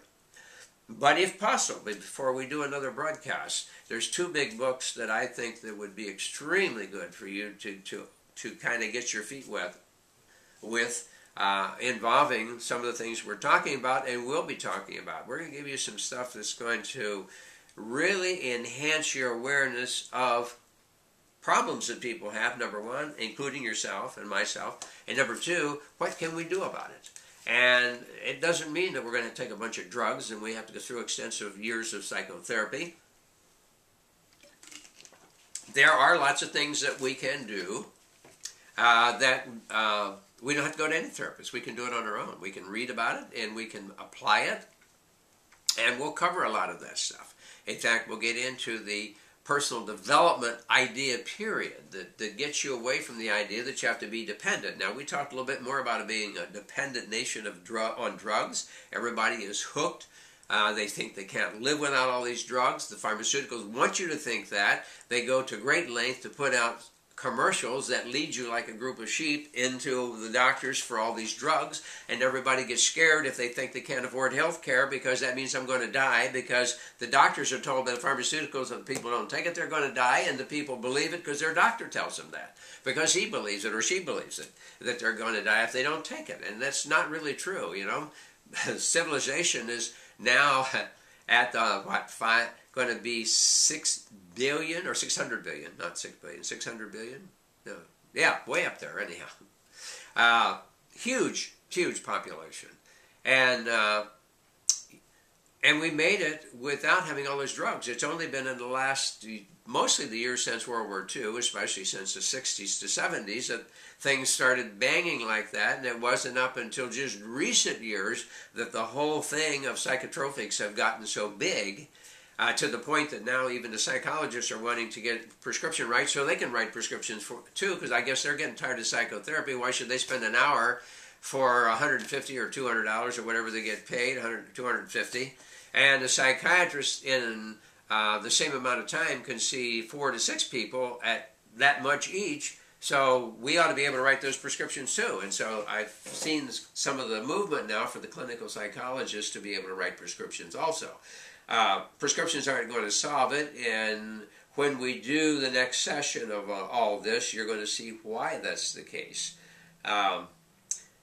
[SPEAKER 1] But if possible, before we do another broadcast, there's 2 big books that I think that would be extremely good for you to kind of get your feet wet with, involving some of the things we're talking about and will be talking about. We're going to give you some stuff that's going to really enhance your awareness of problems that people have, number 1, including yourself and myself, and number 2, what can we do about it? And it doesn't mean that we're going to take a bunch of drugs and we have to go through extensive years of psychotherapy. There are lots of things that we can do we don't have to go to any therapist. We can do it on our own. We can read about it and we can apply it, and we'll cover a lot of that stuff. In fact, we'll get into the personal development idea period that gets you away from the idea that you have to be dependent. Now, we talked a little bit more about it being a dependent nation on drugs. Everybody is hooked. They think they can't live without all these drugs. The pharmaceuticals want you to think that. They go to great length to put out commercials that lead you like a group of sheep into the doctors for all these drugs, and everybody gets scared if they think they can't afford health care, because that means I'm going to die, because the doctors are told by the pharmaceuticals that the people don't take it, they're going to die, and the people believe it because their doctor tells them that, because he believes it or she believes it, that they're going to die if they don't take it. And that's not really true, you know. Civilization is now at going to be 6 billion or 600 billion, not 6 billion, 600 billion? No. Yeah, way up there anyhow. Huge, huge population. And we made it without having all those drugs. It's only been in the last, mostly the years since World War II, especially since the 60s to 70s, that things started banging like that, and it wasn't up until just recent years that the whole thing of psychotropics have gotten so big, to the point that now even the psychologists are wanting to get prescription rights so they can write prescriptions too, because I guess they're getting tired of psychotherapy. Why should they spend an hour for $150 or $200 or whatever they get paid, $250, and the psychiatrist in the same amount of time can see 4 to 6 people at that much each. So we ought to be able to write those prescriptions too. And so I've seen some of the movement now for the clinical psychologists to be able to write prescriptions also. Prescriptions aren't going to solve it, and when we do the next session of all of this, you're going to see why that's the case.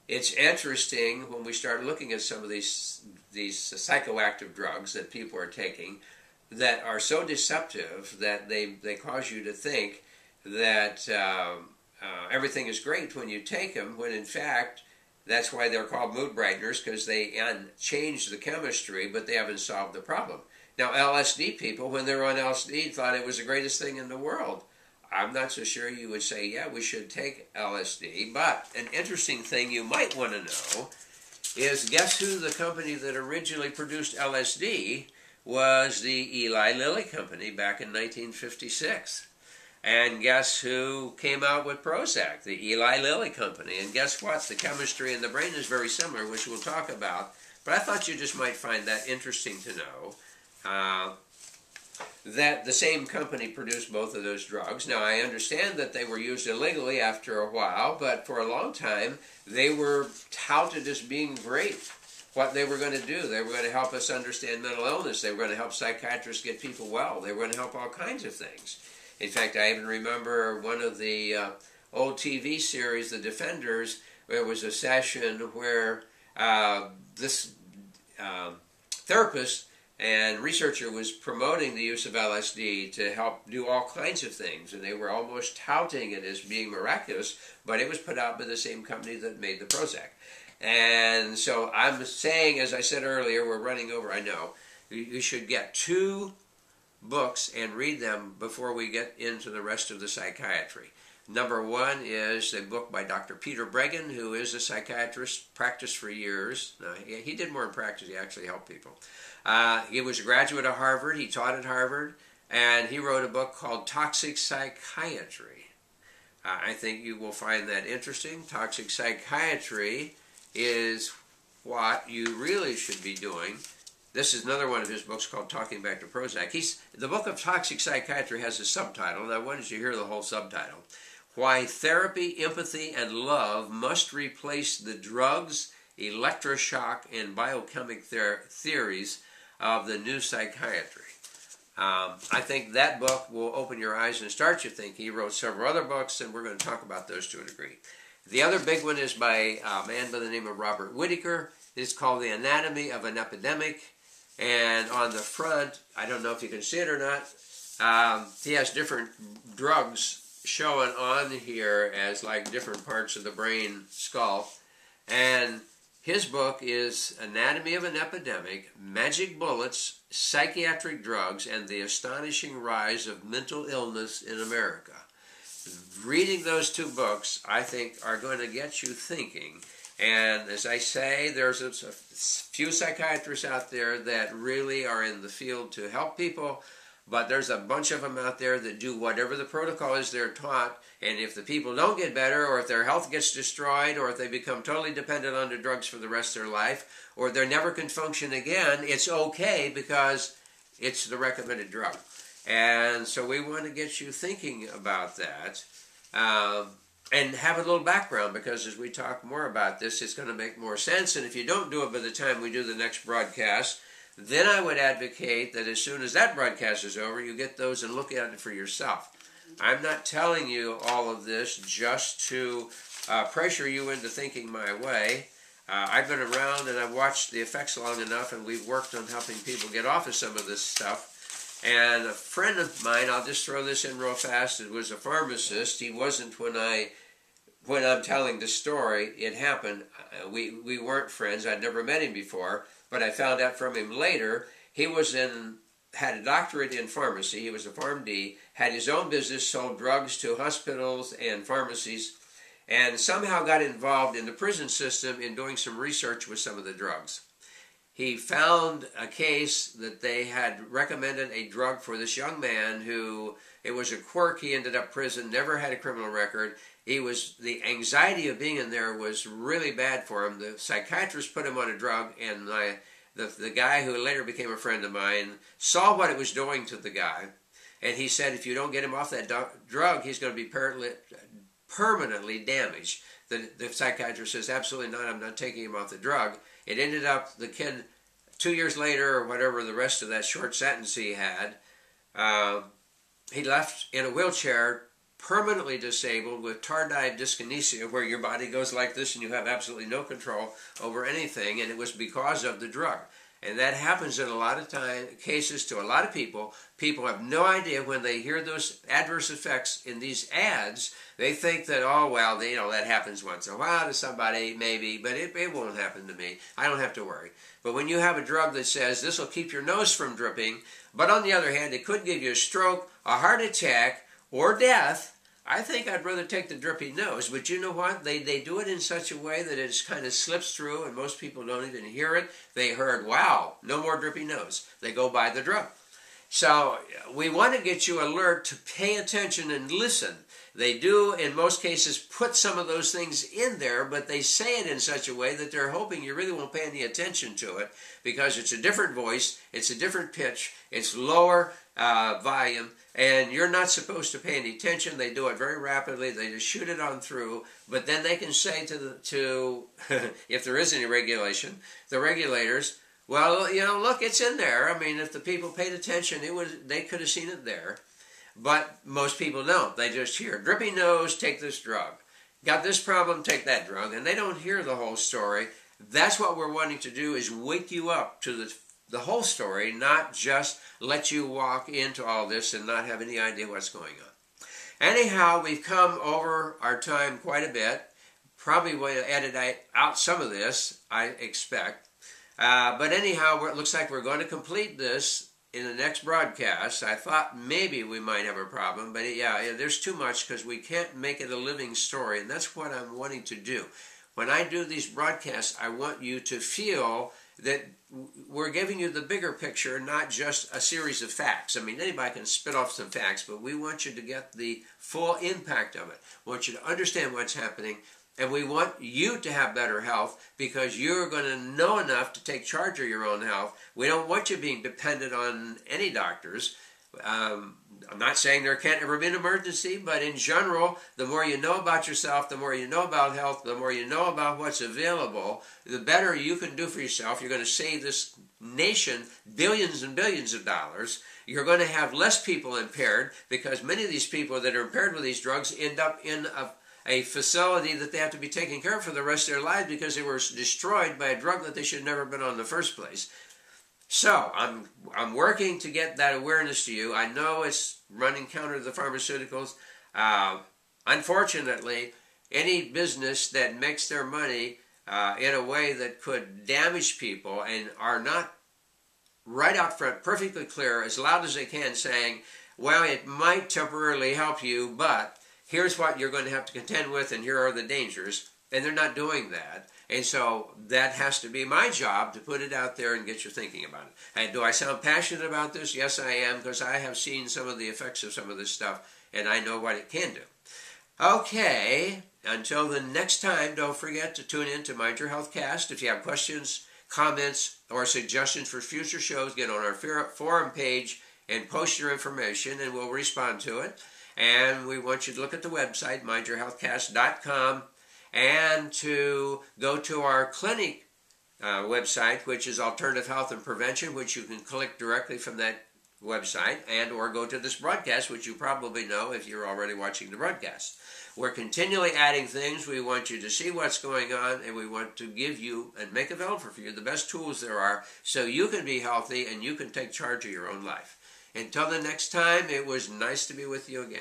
[SPEAKER 1] It's interesting when we start looking at some of these psychoactive drugs that people are taking that are so deceptive that they cause you to think that everything is great when you take them, when in fact that's why they're called mood brighteners, because they change the chemistry, but they haven't solved the problem. Now, LSD people, when they were on LSD, thought it was the greatest thing in the world. I'm not so sure you would say, yeah, we should take LSD. But an interesting thing you might want to know is, guess who the company that originally produced LSD was? The Eli Lilly Company back in 1956. And guess who came out with Prozac? The Eli Lilly Company. And guess what? The chemistry in the brain is very similar, which we'll talk about. But I thought you just might find that interesting to know, that the same company produced both of those drugs. Now, I understand that they were used illegally after a while, but for a long time, they were touted as being great. What they were going to do, they were going to help us understand mental illness. They were going to help psychiatrists get people well. They were going to help all kinds of things. In fact, I even remember one of the old TV series, The Defenders, there was a session where this therapist and researcher was promoting the use of LSD to help do all kinds of things, and they were almost touting it as being miraculous, but it was put out by the same company that made the Prozac. And so I'm saying, as I said earlier, we're running over, I know, you should get 2 books and read them before we get into the rest of the psychiatry. Number 1 is a book by Dr. Peter Breggin, who is a psychiatrist, practiced for years. He did more in practice, he actually helped people. He was a graduate of Harvard, he taught at Harvard, and he wrote a book called Toxic Psychiatry. I think you will find that interesting. Toxic Psychiatry is what you really should be doing. This is another one of his books called Talking Back to Prozac. The book of Toxic Psychiatry has a subtitle, and I wanted you to hear the whole subtitle. Why Therapy, Empathy, and Love Must Replace the Drugs, Electroshock, and Biochemic Theories of the New Psychiatry. I think that book will open your eyes and start you thinking. He wrote several other books, and we're going to talk about those to a degree. The other big one is by a man by the name of Robert Whitaker. It's called The Anatomy of an Epidemic. And on the front, I don't know if you can see it or not, he has different drugs showing on here as like different parts of the brain skull. And his book is Anatomy of an Epidemic, Magic Bullets, Psychiatric Drugs, and the Astonishing Rise of Mental Illness in America. Reading those 2 books, I think, are going to get you thinking. And as I say, there's a few psychiatrists out there that really are in the field to help people. but there's a bunch of them out there that do whatever the protocol is they're taught, and if the people don't get better, or if their health gets destroyed, or if they become totally dependent on the drugs for the rest of their life, or they never can function again, it's okay because it's the recommended drug. And so we want to get you thinking about that. And have a little background, because as we talk more about this, it's going to make more sense. And if you don't do it by the time we do the next broadcast, then I would advocate that as soon as that broadcast is over, you get those and look at it for yourself. I'm not telling you all of this just to pressure you into thinking my way. I've been around and I've watched the effects long enough, and we've worked on helping people get off of some of this stuff. And a friend of mine, I'll just throw this in real fast, it was a pharmacist. He wasn't when I'm telling the story, it happened. We weren't friends. I'd never met him before, but I found out from him later. He had a doctorate in pharmacy. He was a PharmD, had his own business, sold drugs to hospitals and pharmacies, and somehow got involved in the prison system in doing some research with some of the drugs. He found a case that they had recommended a drug for this young man who, it was a quirk, he ended up prison, never had a criminal record. The anxiety of being in there was really bad for him. The psychiatrist put him on a drug, and the guy who later became a friend of mine saw what it was doing to the guy, and he said if you don't get him off that drug, he's going to be permanently damaged. The psychiatrist says, absolutely not, I'm not taking him off the drug. It ended up, the kid, 2 years later, or whatever the rest of that short sentence he had, he left in a wheelchair, permanently disabled with tardive dyskinesia, where your body goes like this and you have absolutely no control over anything, and it was because of the drug. And that happens in a lot of cases to a lot of people. People have no idea when they hear those adverse effects in these ads. They think that, oh, well, that happens once in a while to somebody, maybe, but it won't happen to me. I don't have to worry. But when you have a drug that says this will keep your nose from dripping, but on the other hand, it could give you a stroke, a heart attack, or death, I think I'd rather take the drippy nose. But you know what? They do it in such a way that it kind of slips through, and most people don't even hear it. They heard, wow, no more drippy nose. They go buy the drug. So we want to get you alert to pay attention and listen. They do, in most cases, put some of those things in there, but they say it in such a way that they're hoping you really won't pay any attention to it, because it's a different voice, it's a different pitch, it's lower volume, and you're not supposed to pay any attention. They do it very rapidly. They just shoot it on through, but then they can say to if there is any regulation, the regulators, well, look, it's in there. I mean, if the people paid attention, they could have seen it there. But most people don't. They just hear, drippy nose, take this drug. Got this problem, take that drug. And they don't hear the whole story. That's what we're wanting to do, is wake you up to the whole story, not just let you walk into all this and not have any idea what's going on. Anyhow, we've come over our time quite a bit. Probably will edit out some of this, I expect. But anyhow, it looks like we're going to complete this in the next broadcast. I thought maybe we might have a problem, but yeah, there's too much, because we can't make it a living story, and that's what I'm wanting to do. When I do these broadcasts, I want you to feel that we're giving you the bigger picture, not just a series of facts. I mean, anybody can spit off some facts, but we want you to get the full impact of it. We want you to understand what's happening, and we want you to have better health, because you're going to know enough to take charge of your own health. We don't want you being dependent on any doctors. I'm not saying there can't ever be an emergency, but in general, the more you know about yourself, the more you know about health, the more you know about what's available, the better you can do for yourself. You're going to save this nation billions and billions of dollars. You're going to have less people impaired, because many of these people that are impaired with these drugs end up in a facility that they have to be taken care of for the rest of their lives, because they were destroyed by a drug that they should have never been on in the first place. So I'm working to get that awareness to you. I know it's running counter to the pharmaceuticals. Unfortunately, any business that makes their money in a way that could damage people and are not right out front, perfectly clear, as loud as they can, saying, well, it might temporarily help you, but here's what you're going to have to contend with, and here are the dangers. And they're not doing that. And so that has to be my job, to put it out there and get you thinking about it. And do I sound passionate about this? Yes, I am, because I have seen some of the effects of some of this stuff, and I know what it can do. Okay, until the next time, don't forget to tune in to Mind Your Health Cast. If you have questions, comments, or suggestions for future shows, get on our forum page and post your information, and we'll respond to it. And we want you to look at the website, mindyourhealthcast.com, and to go to our clinic website, which is Alternative Health and Prevention, which you can click directly from that website, and or go to this broadcast, which you probably know if you're already watching the broadcast. We're continually adding things. We want you to see what's going on, and we want to give you and make available for you the best tools there are so you can be healthy and you can take charge of your own life. Until the next time, it was nice to be with you again.